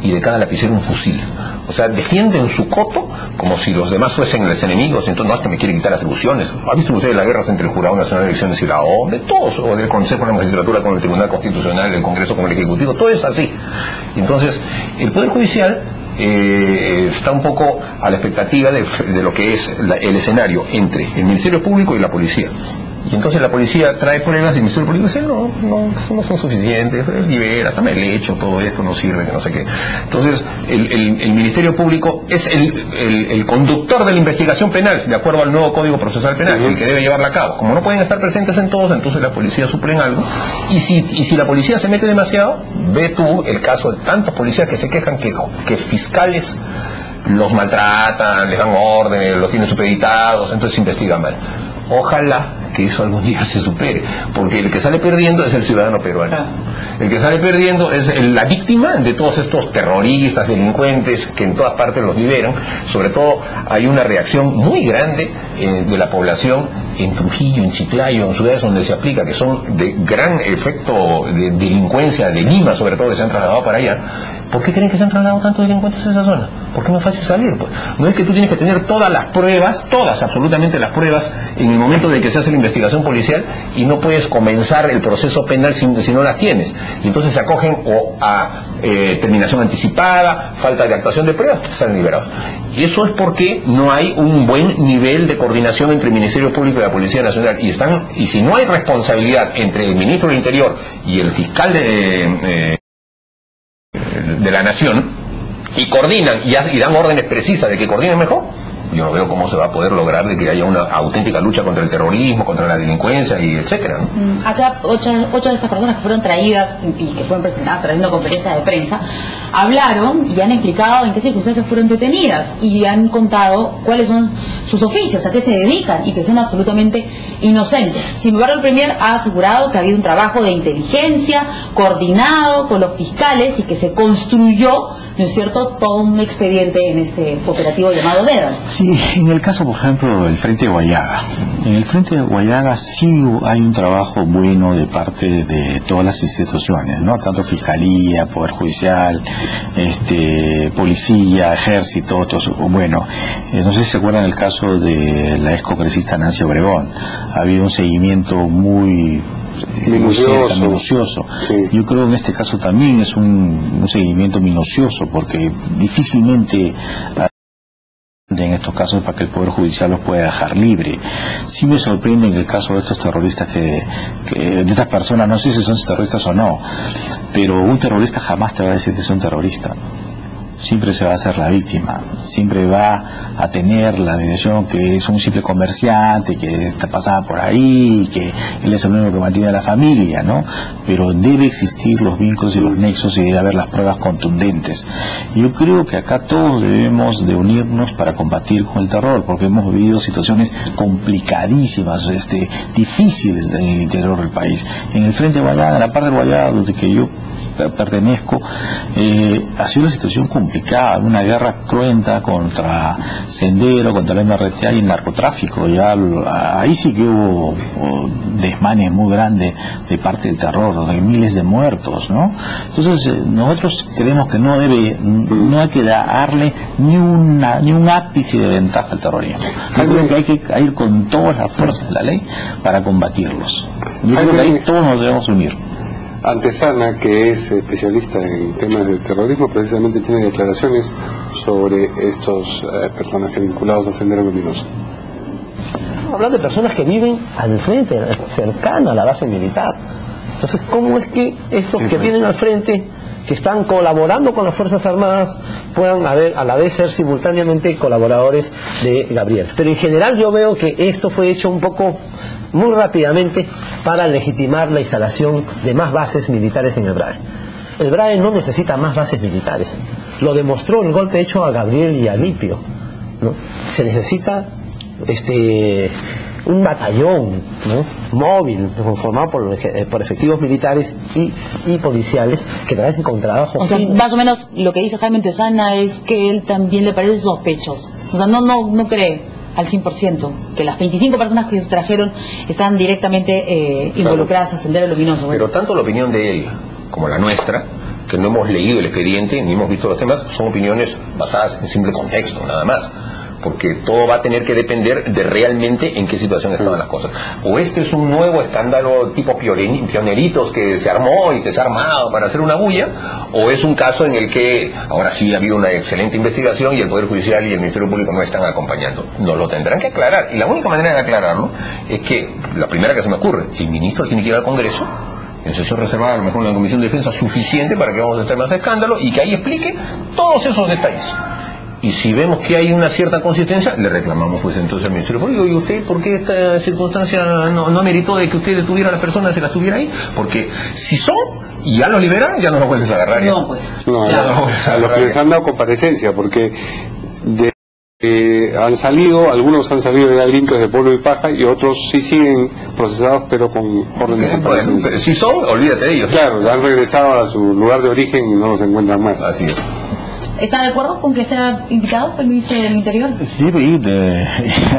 y de cada lapicero un fusil. O sea, defienden su coto como si los demás fuesen los enemigos. Entonces, no, es que me quiere quitar atribuciones. ¿Ha visto usted las guerras entre el Jurado Nacional de Elecciones y la OMP? De todos, o del Consejo de la Magistratura con el Tribunal Constitucional, el Congreso con el Ejecutivo, todo es así. Entonces, el Poder Judicial está un poco a la expectativa de lo que es el escenario entre el Ministerio Público y la policía. Y entonces la policía trae pruebas y el Ministerio Público dice, no son suficientes, libera, está mal hecho, todo esto no sirve, que no sé qué. Entonces el Ministerio Público es el conductor de la investigación penal, de acuerdo al nuevo Código Procesal Penal, el que debe llevarla a cabo. Como no pueden estar presentes en todos, entonces la policía suple en algo. Y si la policía se mete demasiado, ve tú el caso de tantos policías que se quejan que fiscales los maltratan, les dan órdenes, los tienen supeditados, entonces se investiga mal. Ojalá que eso algún día se supere, porque el que sale perdiendo es el ciudadano peruano. El que sale perdiendo es la víctima de todos estos terroristas, delincuentes, que en todas partes los liberan. Sobre todo hay una reacción muy grande de la población en Trujillo, en Chiclayo, en ciudades donde se aplica, que son de gran efecto de delincuencia, de Lima sobre todo, que se han trasladado para allá. ¿Por qué creen que se han trasladado tantos delincuentes a esa zona? Porque no es fácil salir, pues. No es que tú tienes que tener todas las pruebas, todas, absolutamente las pruebas, en el momento de que se hace la investigación policial, y no puedes comenzar el proceso penal si no las tienes. Y entonces se acogen o a terminación anticipada, falta de actuación de pruebas, están liberados. Y eso es porque no hay un buen nivel de coordinación entre el Ministerio Público y la Policía Nacional. Y si no hay responsabilidad entre el Ministro del Interior y el fiscal de la Nación, y coordinan y dan órdenes precisas de que coordinen mejor, yo no veo cómo se va a poder lograr de que haya una auténtica lucha contra el terrorismo, contra la delincuencia y etcétera, ¿no? Acá 8 de estas personas que fueron traídas y que fueron presentadas a través de una conferencia de prensa hablaron y han explicado en qué circunstancias fueron detenidas y han contado cuáles son sus oficios, a qué se dedican, y que son absolutamente inocentes. Sin embargo, el Premier ha asegurado que ha habido un trabajo de inteligencia coordinado con los fiscales y que se construyó, ¿no es cierto?, todo un expediente en este operativo llamado Dedan. Sí, en el caso, por ejemplo, del Frente de Guayaga. En el Frente de Guayaga sí hay un trabajo bueno de parte de todas las instituciones, ¿no? Tanto Fiscalía, Poder Judicial, Policía, Ejército, otros. Bueno, no sé si se acuerdan el caso de la excongresista Nancy Obregón. Ha habido un seguimiento muy minucioso. Sí. Yo creo que en este caso también es un seguimiento minucioso, porque difícilmente en estos casos para que el Poder Judicial los pueda dejar libre. Sí me sorprende en el caso de estos terroristas de estas personas, no sé si son terroristas o no, pero un terrorista jamás te va a decir que es un terrorista. Siempre se va a hacer la víctima, siempre va a tener la sensación que es un simple comerciante, que está pasada por ahí, que él es el único que mantiene a la familia, ¿no? Pero debe existir los vínculos y los nexos y debe haber las pruebas contundentes. Y yo creo que acá todos debemos de unirnos para combatir con el terror, porque hemos vivido situaciones complicadísimas, difíciles en el interior del país. En el Frente de Guayaga, en la parte de Guayaga, donde que yo pertenezco, ha sido una situación complicada, una guerra cruenta contra Sendero, contra el MRTA y el narcotráfico. Ya ahí sí que hubo desmanes muy grandes de parte del terror, de miles de muertos, ¿no? Entonces nosotros creemos que no hay que darle ni un ápice de ventaja al terrorismo. Yo creo que hay que ir con todas las fuerzas de la ley para combatirlos. Yo creo que ahí todos nos debemos unir. Antesana, que es especialista en temas de terrorismo, precisamente tiene declaraciones sobre estos personajes vinculados al Sendero Luminoso. Hablar de personas que viven al frente, cercano a la base militar. Entonces, ¿cómo es que estos que vienen al frente, que están colaborando con las Fuerzas Armadas, puedan a la vez ser simultáneamente colaboradores de Gabriel? Pero en general yo veo que esto fue hecho muy rápidamente para legitimar la instalación de más bases militares en el BRAE. El BRAE no necesita más bases militares. Lo demostró el golpe hecho a Gabriel y a Lipio, ¿no? Se necesita un batallón, ¿no?, móvil, conformado por efectivos militares y policiales que trabajen con trabajo. O sea, más o menos lo que dice Jaime Antesana es que él también le parece sospechoso. O sea, no cree al 100% que las 25 personas que se trajeron están directamente involucradas a Sendero Luminoso. Pero tanto la opinión de él como la nuestra, que no hemos leído el expediente ni hemos visto los temas, son opiniones basadas en simple contexto, nada más. Porque todo va a tener que depender de realmente en qué situación estaban las cosas. O es un nuevo escándalo tipo pioneritos que se armó y que se ha armado para hacer una bulla, o es un caso en el que ahora sí ha habido una excelente investigación y el Poder Judicial y el Ministerio Público no están acompañando. Nos lo tendrán que aclarar, y la única manera de aclararlo es que, la primera que se me ocurre, el ministro tiene que ir al Congreso en sesión reservada, a lo mejor en la Comisión de Defensa, suficiente para que vamos a estar más escándalo y que ahí explique todos esos detalles. Y si vemos que hay una cierta consistencia, le reclamamos pues entonces al Ministerio Público: ¿y usted por qué esta circunstancia no meritó de que usted detuviera a las personas y las tuviera ahí? Porque si son y ya los liberan, ya no los vuelves a agarrar. No, pues. No, a los que les han dado comparecencia, porque Algunos han salido ya limpios de polvo y paja y otros sí siguen procesados pero con orden de comparecencia. Si son, olvídate de ellos. Claro, han regresado a su lugar de origen y no los encuentran más. Así es. ¿Está de acuerdo con que sea invitado el ministro del Interior? Sí, debe ir,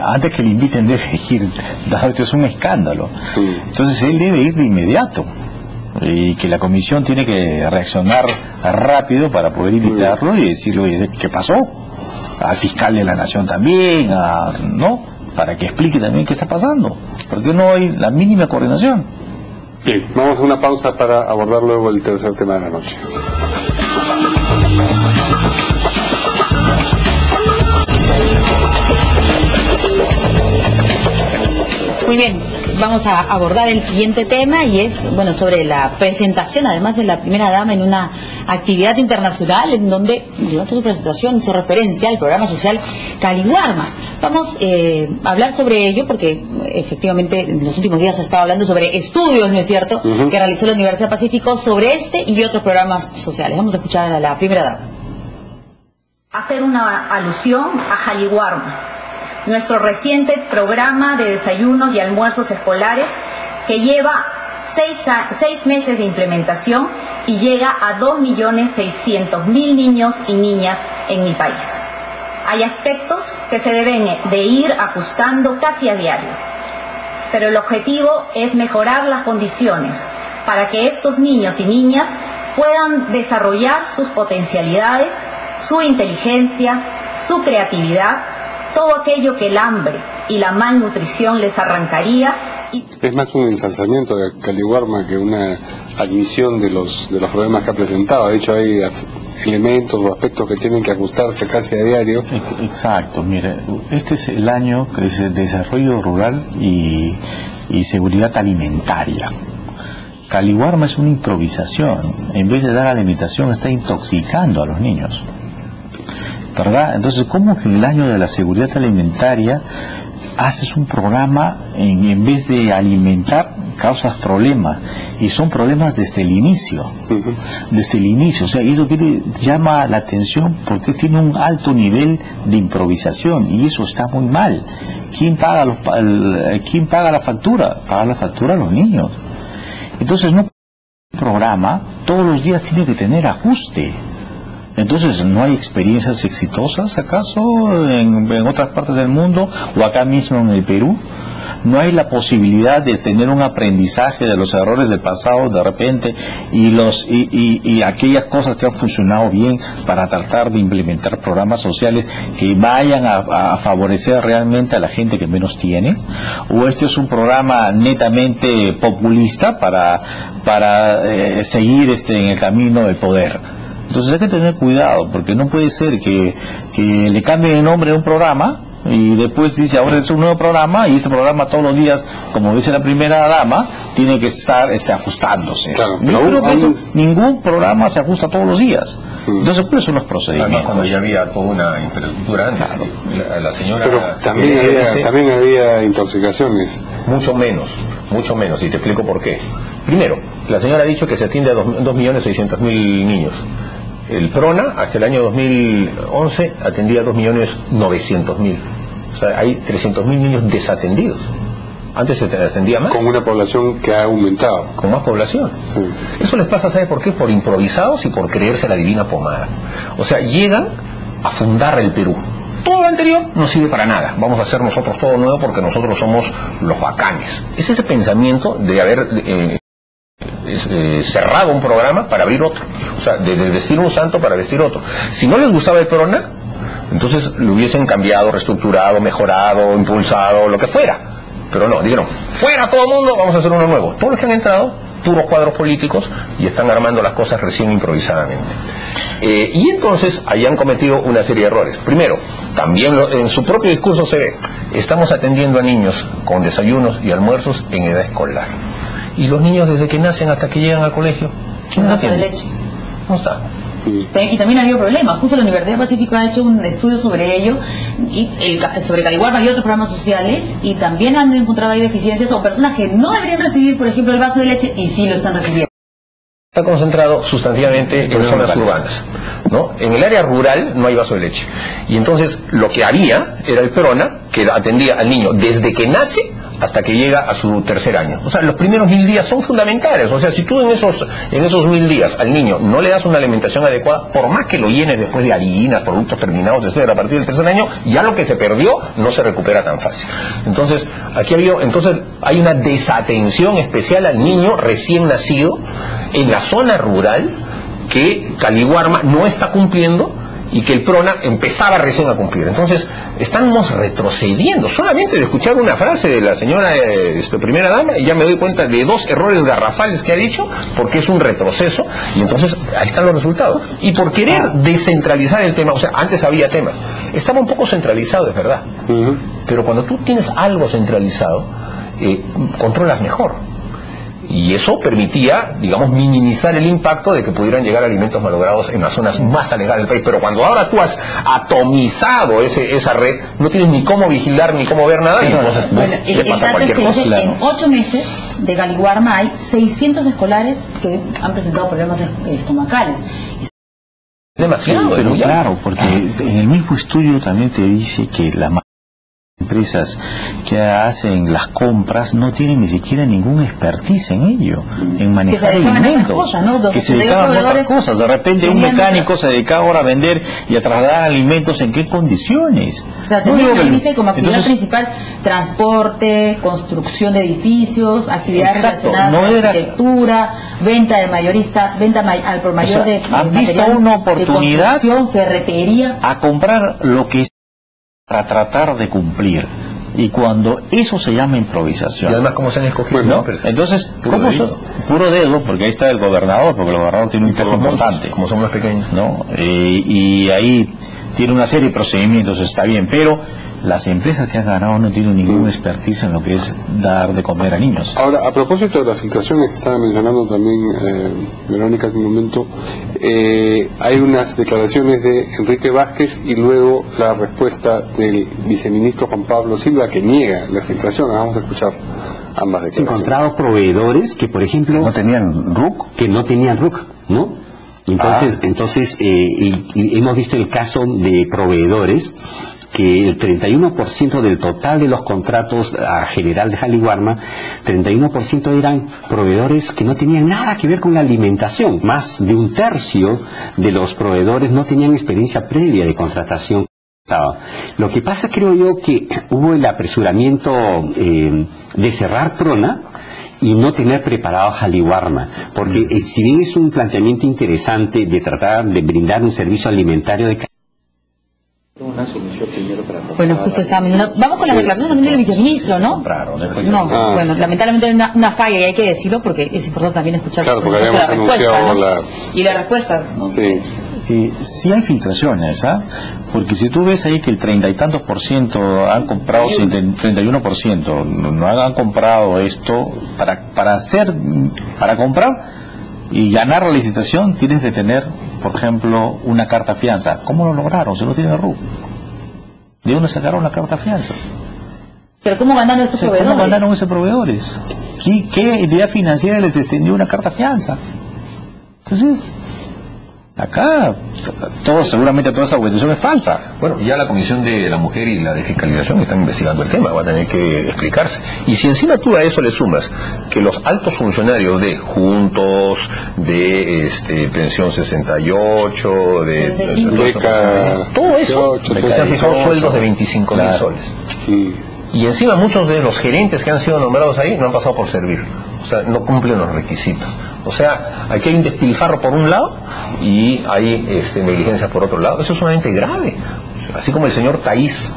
antes que le inviten debe ir, dado esto es un escándalo. Entonces él debe ir de inmediato y que la comisión tiene que reaccionar rápido para poder invitarlo y decirle, oye, ¿qué pasó? Al fiscal de la nación también, ¿no? Para que explique también qué está pasando, porque no hay la mínima coordinación. Bien, vamos a una pausa para abordar luego el tercer tema de la noche. Muy bien, vamos a abordar el siguiente tema y es, bueno, sobre la presentación, además de la primera dama, en una actividad internacional en donde durante su presentación hizo referencia al programa social Caliwarma. Vamos a hablar sobre ello porque efectivamente en los últimos días se ha estado hablando sobre estudios, ¿no es cierto?, que realizó la Universidad Pacífico sobre este y otros programas sociales. Vamos a escuchar a la primera dama. Hacer una alusión a Caliwarma, nuestro reciente programa de desayunos y almuerzos escolares que lleva 6 meses de implementación y llega a 2.600.000 niños y niñas en mi país. Hay aspectos que se deben de ir ajustando casi a diario, pero el objetivo es mejorar las condiciones para que estos niños y niñas puedan desarrollar sus potencialidades, su inteligencia, su creatividad, todo aquello que el hambre y la malnutrición les arrancaría. Es más un ensalzamiento de Caliwarma que una admisión de los problemas que ha presentado. De hecho, hay elementos o aspectos que tienen que ajustarse casi a diario. Exacto, mire, este es el año que es el desarrollo rural y seguridad alimentaria. Caliwarma es una improvisación. En vez de dar alimentación, está intoxicando a los niños, ¿verdad? Entonces, ¿cómo que en el año de la seguridad alimentaria haces un programa en vez de alimentar, causas problemas? Y son problemas desde el inicio. Desde el inicio. O sea, eso llama la atención porque tiene un alto nivel de improvisación y eso está muy mal. ¿Quién paga la factura? Paga la factura los niños. Entonces, no, un programa todos los días tiene que tener ajuste. Entonces, ¿no hay experiencias exitosas acaso en otras partes del mundo o acá mismo en el Perú? ¿No hay la posibilidad de tener un aprendizaje de los errores del pasado de repente y aquellas cosas que han funcionado bien para tratar de implementar programas sociales que vayan a favorecer realmente a la gente que menos tiene? ¿O este es un programa netamente populista para seguir en el camino del poder? Entonces hay que tener cuidado, porque no puede ser que le cambien el nombre de un programa y después dice ahora es un nuevo programa y este programa todos los días, como dice la primera dama, tiene que estar ajustándose. Claro, yo creo que ningún programa se ajusta todos los días. Entonces, ¿cuáles son los procedimientos? Además, cuando ya había toda una infraestructura antes, claro. La señora... Pero también había intoxicaciones. Mucho menos, y te explico por qué. Primero, la señora ha dicho que se atiende a 2.600.000 niños. El PRONA, hasta el año 2011, atendía a 2.900.000. O sea, hay 300.000 niños desatendidos. Antes se atendía más. Con una población que ha aumentado. Con más población. Sí. Eso les pasa, ¿sabe por qué? Por improvisados y por creerse la divina pomada. O sea, llegan a fundar el Perú. Todo lo anterior no sirve para nada. Vamos a hacer nosotros todo nuevo porque nosotros somos los bacanes. Es ese pensamiento de haber... cerrado un programa para abrir otro, o sea, de vestir un santo para vestir otro. Si no les gustaba el PRONA, entonces lo hubiesen cambiado, reestructurado, mejorado, impulsado, lo que fuera, pero no, dijeron, fuera todo el mundo, vamos a hacer uno nuevo. Todos los que han entrado, puros cuadros políticos, y están armando las cosas recién improvisadamente. Y entonces ahí han cometido una serie de errores. Primero, también en su propio discurso se ve, estamos atendiendo a niños con desayunos y almuerzos en edad escolar. Y los niños desde que nacen hasta que llegan al colegio, un vaso de leche. No está. Y también ha habido problemas. Justo la Universidad Pacífico ha hecho un estudio sobre ello, sobre Caliwarma y otros programas sociales, y también han encontrado ahí deficiencias o personas que no deberían recibir, por ejemplo, el vaso de leche y sí lo están recibiendo. está concentrado sustantivamente en zonas urbanas, ¿no? En el área rural no hay vaso de leche. Y entonces lo que había era el PRONA, que atendía al niño desde que nace hasta que llega a su 3er año. O sea, los primeros 1000 días son fundamentales. O sea, si tú en esos 1000 días al niño no le das una alimentación adecuada, por más que lo llenes después de harinas, productos terminados, etcétera, a partir del 3er año, ya lo que se perdió no se recupera tan fácil. Entonces, hay una desatención especial al niño recién nacido en la zona rural que Caliwarma no está cumpliendo y que el PRONA empezaba recién a cumplir. Entonces, estamos retrocediendo. Solamente de escuchar una frase de la señora primera dama, y ya me doy cuenta de 2 errores garrafales que ha dicho, porque es un retroceso, y entonces ahí están los resultados. Y por querer descentralizar el tema, o sea, antes había tema, estaba un poco centralizado, es verdad, pero cuando tú tienes algo centralizado, controlas mejor. Y eso permitía, digamos, minimizar el impacto de que pudieran llegar alimentos malogrados en las zonas más alejadas del país. Pero cuando ahora tú has atomizado esa red, no tienes ni cómo vigilar ni cómo ver nada, y entonces le pasa cualquier cosa. En 8 meses de Caliwarma hay 600 escolares que han presentado problemas estomacales. Demasiado, pero claro, porque en el mismo estudio también te dice que las empresas que hacen las compras no tienen ni siquiera ningún expertise en ello, en manejar alimentos, que se dedicaban a otras cosas. De repente un mecánico se dedicaba ahora a vender y a trasladar alimentos. ¿En qué condiciones? O sea, dice como actividad principal transporte, construcción de edificios, actividades relacionadas con arquitectura, venta de mayorista, venta al por mayor, o sea, de ¿han visto una oportunidad de construcción, ferretería, a comprar lo que para tratar de cumplir? Y cuando eso se llama improvisación, y además cómo se han escogido, ¿no? Entonces, puro dedo, porque ahí está el gobernador, porque el gobernador tiene un peso importante, como son más pequeños, ¿no? Y ahí tiene una serie de procedimientos, está bien, pero las empresas que han ganado no tienen ningún expertise en lo que es dar de comer a niños. Ahora, a propósito de las filtraciones que estaba mencionando también Verónica hace un momento, hay unas declaraciones de Enrique Vázquez y luego la respuesta del viceministro Juan Pablo Silva, que niega la filtración. Vamos a escuchar ambas declaraciones. He encontrado proveedores que, por ejemplo, no tenían RUC, ¿no? Entonces y hemos visto el caso de proveedores que el 31% del total de los contratos a general de Caliwarma, 31% eran proveedores que no tenían nada que ver con la alimentación. Más de 1/3 de los proveedores no tenían experiencia previa de contratación. Lo que pasa, creo yo, que hubo el apresuramiento de cerrar PRONA y no tener preparado Caliwarma, porque si bien es un planteamiento interesante de tratar de brindar un servicio alimentario de bueno, justo estaba mencionando. Vamos con la declaración también del viceministro, ¿no? Bueno, lamentablemente hay una falla y hay que decirlo porque es importante también escuchar porque habíamos anunciado y la respuesta, ¿no? Sí. Sí hay filtraciones, porque si tú ves ahí que el 30 y tantos % han comprado, 31% no han comprado esto para comprar y ganar la licitación, tienes que tener, por ejemplo, una carta fianza. ¿Cómo lo lograron? Si no tiene RUC. ¿De dónde sacaron la carta fianza? ¿Pero cómo ganaron estos proveedores? ¿Cómo ganaron esos proveedores? ¿Qué entidad financiera les extendió una carta fianza? Entonces, acá seguramente toda esa documentación es falsa. Bueno, ya la Comisión de la Mujer y la de Fiscalización están investigando el tema, va a tener que explicarse. Y si encima tú a eso le sumas que los altos funcionarios de Juntos, de Pensión 68, Beca, todo eso, se han fijado sueldos de 25.000 soles. Sí. Y encima muchos de los gerentes que han sido nombrados ahí no han pasado por servir. O sea, no cumplen los requisitos. O sea, aquí hay un despilfarro por un lado y hay negligencia por otro lado. Eso es sumamente grave. Así como el señor Taís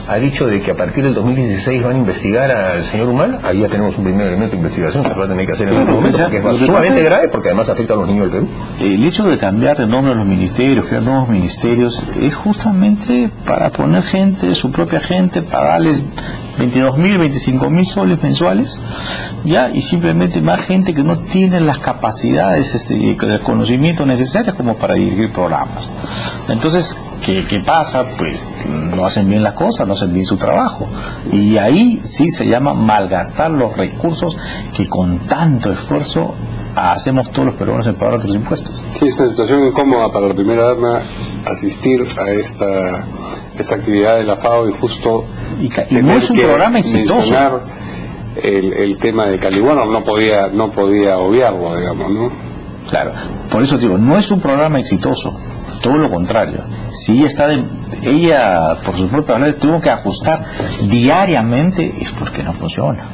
ha dicho de que a partir del 2016 van a investigar al señor Humala, ahí ya tenemos un primer elemento de investigación que se va a tener que hacer en algún momento, porque es sumamente grave, porque además afecta a los niños del Perú. El hecho de cambiar de nombre a los ministerios, crear nuevos ministerios, es justamente para poner gente, su propia gente, pagarles 22.000, 25.000 soles mensuales, ya, y simplemente más gente que no tiene las capacidades, el conocimiento necesarios como para dirigir programas. Entonces, ¿qué pasa? Pues no hacen bien las cosas, no hacen bien su trabajo. Y ahí sí se llama malgastar los recursos que con tanto esfuerzo hacemos todos los peruanos en pagar otros impuestos. Sí, es una situación incómoda para la primera dama asistir a esta actividad de la FAO y justo y no es un programa exitoso. El tema de Caliwarma no podía obviarlo, digamos, ¿no? Claro, por eso digo, no es un programa exitoso, todo lo contrario. Si ella por sus propias palabras tuvo que ajustar diariamente, es porque no funciona.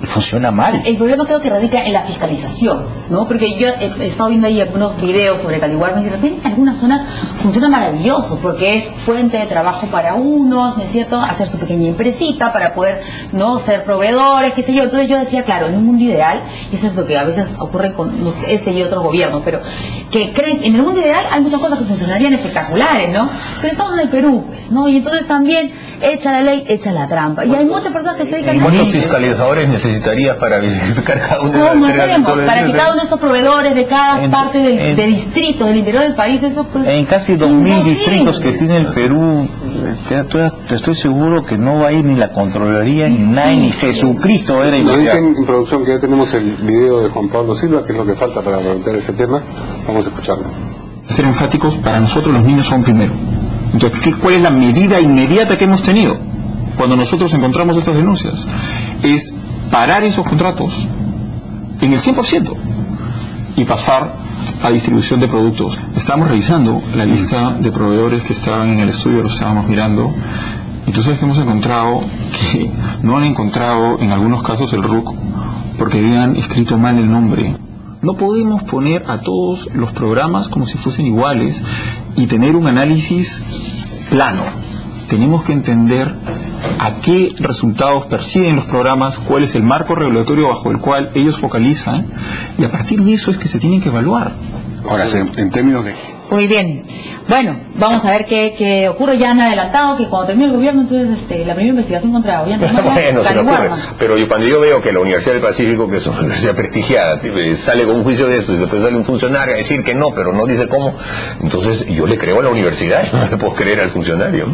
Y funciona mal. El problema creo que radica en la fiscalización, ¿no? Porque yo he estado viendo ahí algunos videos sobre Caliwarma y de repente en algunas zonas funciona maravilloso porque es fuente de trabajo para unos, ¿no es cierto? Hacer su pequeña empresita para poder, ¿no?, ser proveedores, qué sé yo. Entonces yo decía, claro, en un mundo ideal, y eso es lo que a veces ocurre con este y otros gobiernos, pero que creen, en el mundo ideal hay muchas cosas que funcionarían espectaculares, ¿no? Pero estamos en el Perú, pues, ¿no? Y entonces también echa la ley, echa la trampa. Y hay muchas personas que se dedican a ¿cuántos fiscalizadores necesitarías para verificar cada uno de los ¿Cómo hacemos? Para que cada uno de estos proveedores de cada parte del distrito, del interior del país, eso pues... En casi 2.000 distritos que tiene el Perú, te estoy seguro que no va a ir ni la Contraloría, ni nadie, ni Jesucristo va a ir a investigar. Nos dicen en producción que ya tenemos el video de Juan Pablo Silva, que es lo que falta para preguntar este tema. Vamos a escucharlo. Ser enfáticos, para nosotros los niños son primero. Entonces, ¿cuál es la medida inmediata que hemos tenido cuando nosotros encontramos estas denuncias? Es parar esos contratos en el 100% y pasar a distribución de productos. Estábamos revisando la lista de proveedores que estaban en el estudio, los estábamos mirando, y tú sabes que hemos encontrado que no han encontrado en algunos casos el RUC porque habían escrito mal el nombre. No podemos poner a todos los programas como si fuesen iguales y tener un análisis plano. Tenemos que entender a qué resultados persiguen los programas, cuál es el marco regulatorio bajo el cual ellos focalizan, y a partir de eso es que se tienen que evaluar. Ahora, en términos de... Muy bien. Bueno, vamos a ver qué ocurre. Ya han adelantado que cuando termine el gobierno, entonces la primera investigación contra Ollanta Humala, bueno, se me ocurre. Pero cuando yo veo que la Universidad del Pacífico, que es una universidad prestigiada, sale con un juicio de esto y después sale un funcionario a decir que no, pero no dice cómo, entonces yo le creo a la universidad, no le puedo creer al funcionario.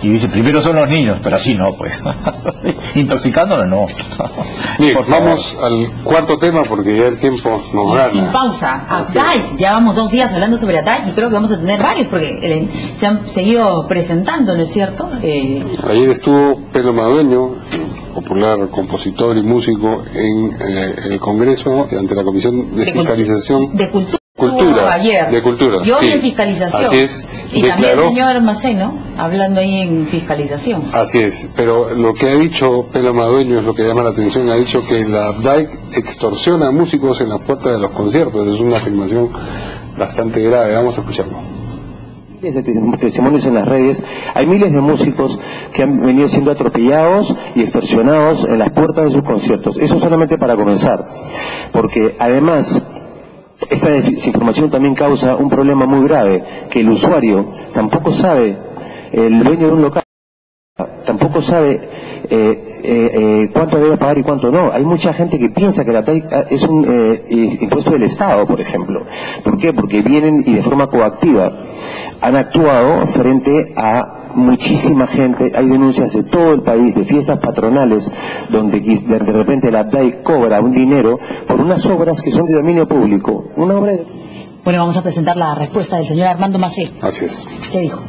Y dice, primero son los niños, pero así no, pues. Intoxicándolo no. Bien, vamos al cuarto tema porque ya el tiempo nos gana. Sin pausa, ABDAI. Ya vamos 2 días hablando sobre ABDAI y creo que vamos a tener varios porque se han seguido presentando, ¿no es cierto? Ayer estuvo Pelo Madueño, popular compositor y músico, en el Congreso ante la Comisión de Fiscalización de Cultura. Ayer. De Cultura. Y hoy sí. En fiscalización. Así es. Y también el señor Maceno, hablando ahí en fiscalización. Así es. Pero lo que ha dicho Pelo Madueño es lo que llama la atención. Ha dicho que la ABDAI extorsiona a músicos en las puertas de los conciertos. Es una afirmación bastante grave. Vamos a escucharlo. De testimonios en las redes, hay miles de músicos que han venido siendo atropellados y extorsionados en las puertas de sus conciertos. Eso solamente para comenzar, porque además esta desinformación también causa un problema muy grave, que el usuario tampoco sabe, el dueño de un local tampoco sabe cuánto debe pagar y cuánto no. Hay mucha gente que piensa que la ABDAI es un impuesto del Estado, por ejemplo. ¿Por qué? Porque vienen y de forma coactiva han actuado frente a muchísima gente. Hay denuncias de todo el país, de fiestas patronales, donde de repente la ABDAI cobra un dinero por unas obras que son de dominio público. Una obra de... Bueno, vamos a presentar la respuesta del señor Armando Macé. Así es. ¿Qué dijo?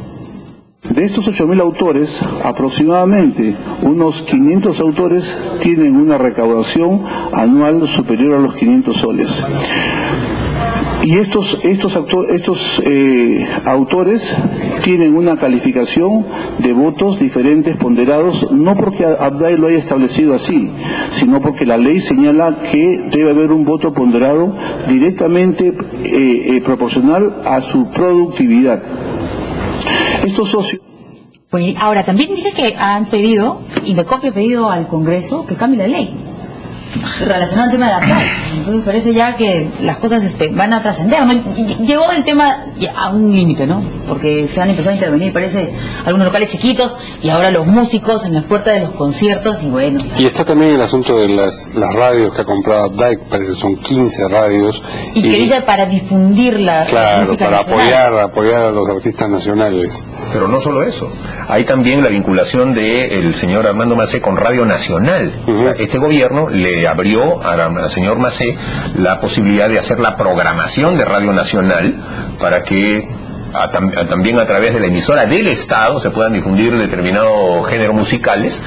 De estos 8.000 autores, aproximadamente unos 500 autores tienen una recaudación anual superior a los 500 soles. Y estos autores tienen una calificación de votos diferentes ponderados, no porque ABDAI lo haya establecido así, sino porque la ley señala que debe haber un voto ponderado directamente proporcional a su productividad. Estos socios... Pues ahora también dice que han pedido, y de copia pedido al Congreso, que cambie la ley relacionado al tema de la ABDAI. Entonces parece ya que las cosas van a trascender, ¿no? Llegó el tema a un límite, ¿no? porque se han empezado a intervenir, parece, algunos locales chiquitos, y ahora los músicos en las puertas de los conciertos, y bueno. Y está también el asunto de las radios que ha comprado Updike, parece que son 15 radios. Y que dice para difundir la música para nacional. apoyar a los artistas nacionales. Pero no solo eso, hay también la vinculación del señor Armando Macé con Radio Nacional. O sea, este gobierno le abrió al señor Macé la posibilidad de hacer la programación de Radio Nacional para que también a través de la emisora del Estado se puedan difundir determinados géneros musicales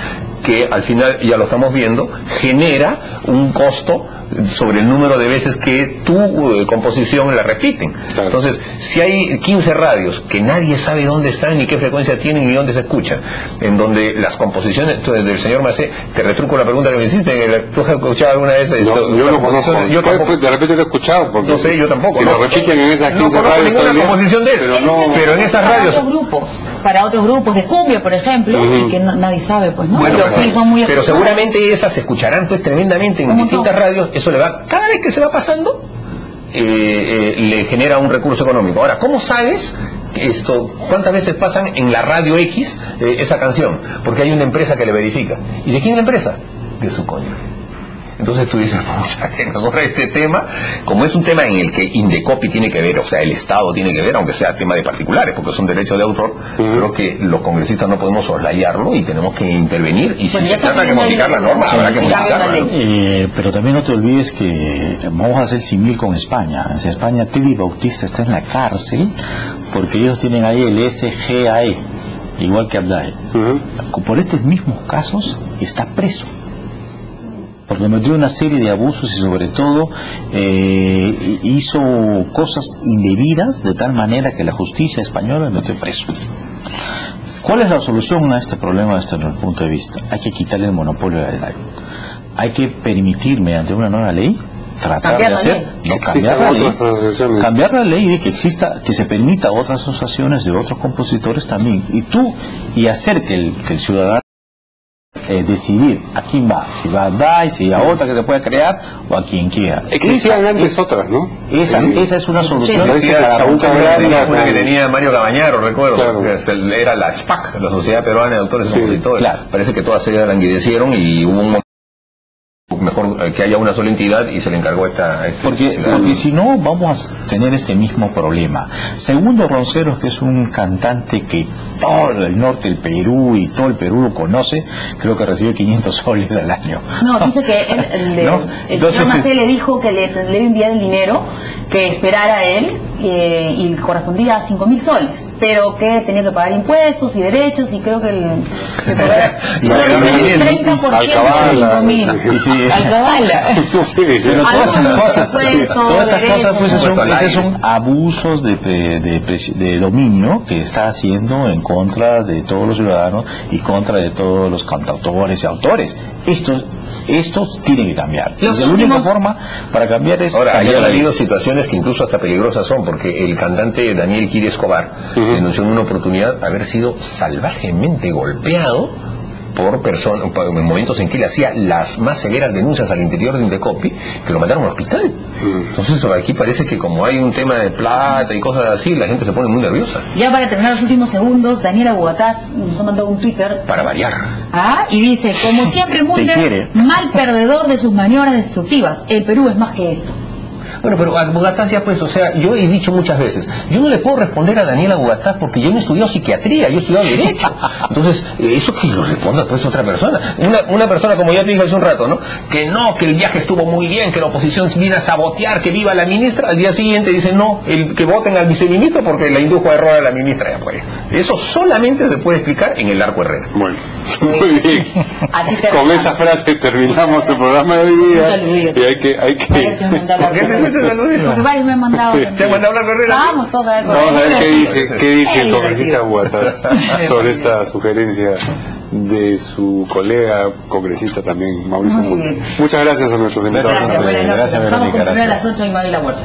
que al final, ya lo estamos viendo, genera un costo sobre el número de veces que tu composición la repiten. Claro. Entonces, si hay 15 radios que nadie sabe dónde están, ni qué frecuencia tienen, ni dónde se escuchan, en donde las composiciones del señor Macé, te retruco la pregunta que me hiciste, ¿tú has escuchado alguna vez esto? No, yo no conozco. Yo tampoco. De repente lo he escuchado, porque no sé, yo tampoco. Si lo repiten en esas 15 radios, ninguna composición de él, pero en esas radios. Para otros grupos de cumbia, por ejemplo, y que nadie sabe, pues, ¿no? Bueno, pero sí, son muy pero seguramente esas se escucharán pues tremendamente en distintas radios. Eso le va, cada vez que se va pasando, le genera un recurso económico. Ahora, ¿cómo sabes esto? ¿Cuántas veces pasan en la radio X esa canción? Porque hay una empresa que le verifica. ¿Y de quién es la empresa? De su cónyuge. Entonces tú dices, pucha, que mejor este tema, como es un tema en el que Indecopi tiene que ver, o sea, el Estado tiene que ver, aunque sea tema de particulares, porque es un derecho de autor, creo que los congresistas no podemos soslayarlo y tenemos que intervenir, y si se trata de modificar la norma, habrá que modificarla. Pero también no te olvides que vamos a hacer simil con España. En España, Teddy Bautista está en la cárcel porque ellos tienen ahí el SGAE, igual que Abdae. Por estos mismos casos está preso, porque cometió una serie de abusos y sobre todo hizo cosas indebidas de tal manera que la justicia española lo metió preso. ¿Cuál es la solución a este problema desde el punto de vista? Hay que quitarle el monopolio al radio. Hay que permitir mediante una nueva ley tratar de hacer, cambiar la ley de que exista, que se permita otras asociaciones de otros compositores también, y hacer que el ciudadano decidir a quién va, si va a DAI, si a otra que se pueda crear o a quien quiera. Existían antes otras, ¿no? Esa es una solución. Una que tenía Mario Cabañaro, recuerdo, claro, que era la SPAC, la Sociedad Peruana de Autores y Compositores. Claro. Parece que todas se languidecieron y hubo un momento mejor que haya una sola entidad y se le encargó porque si no vamos a tener este mismo problema. Segundo Ronceros, que es un cantante que todo el norte del Perú y todo el Perú lo conoce, creo que recibe 500 soles al año. No, dice que el señor Macé le dijo que le iba a enviar el dinero, que esperara a él, y correspondía a 5.000 soles, pero que tenía que pagar impuestos y derechos, y creo que el 30% de 5.000. Alcabala. Pero todas estas cosas son abusos de dominio que está haciendo en contra de todos los ciudadanos y contra de todos los cantautores y autores. Esto tiene que cambiar. La única forma para cambiar es... Ahora, hay habido situaciones que incluso hasta peligrosas son, porque el cantante Daniel Kiri Escobar denunció en una oportunidad haber sido salvajemente golpeado por personas, en momentos en que él hacía las más severas denuncias al interior de Indecopi, que lo mandaron al hospital. Entonces aquí parece que como hay un tema de plata y cosas así, la gente se pone muy nerviosa. Ya para terminar los últimos segundos, Daniela Bogatás nos ha mandado un Twitter. Para variar. Y dice, como siempre Mulder, mal perdedor de sus maniobras destructivas, el Perú es más que esto. Bueno, pero a Bogatás ya pues, o sea, yo he dicho muchas veces, yo no le puedo responder a Daniela Bogatás porque yo no he estudiado psiquiatría, yo he estudiado derecho. Entonces, eso que lo responda pues otra persona. Una persona, como ya te dije hace un rato, ¿no? Que el viaje estuvo muy bien, que la oposición viene a sabotear, que viva la ministra, al día siguiente dice no, que voten al viceministro porque le indujo a error a la ministra. Ya pues. Eso solamente se puede explicar en el Arco Herrera. Bueno, muy bien. Con esa frase terminamos el programa de hoy día. Y hay que porque varios me han mandado. ¿Te han mandado una corrida? Vamos todos a ver. Vamos a ver qué dice el congresista Bogatás sobre esta sugerencia de su colega congresista también, Mauricio Mulder. Muchas gracias a nuestros invitados. Gracias, vamos con a las 8 y Manuela Huerta.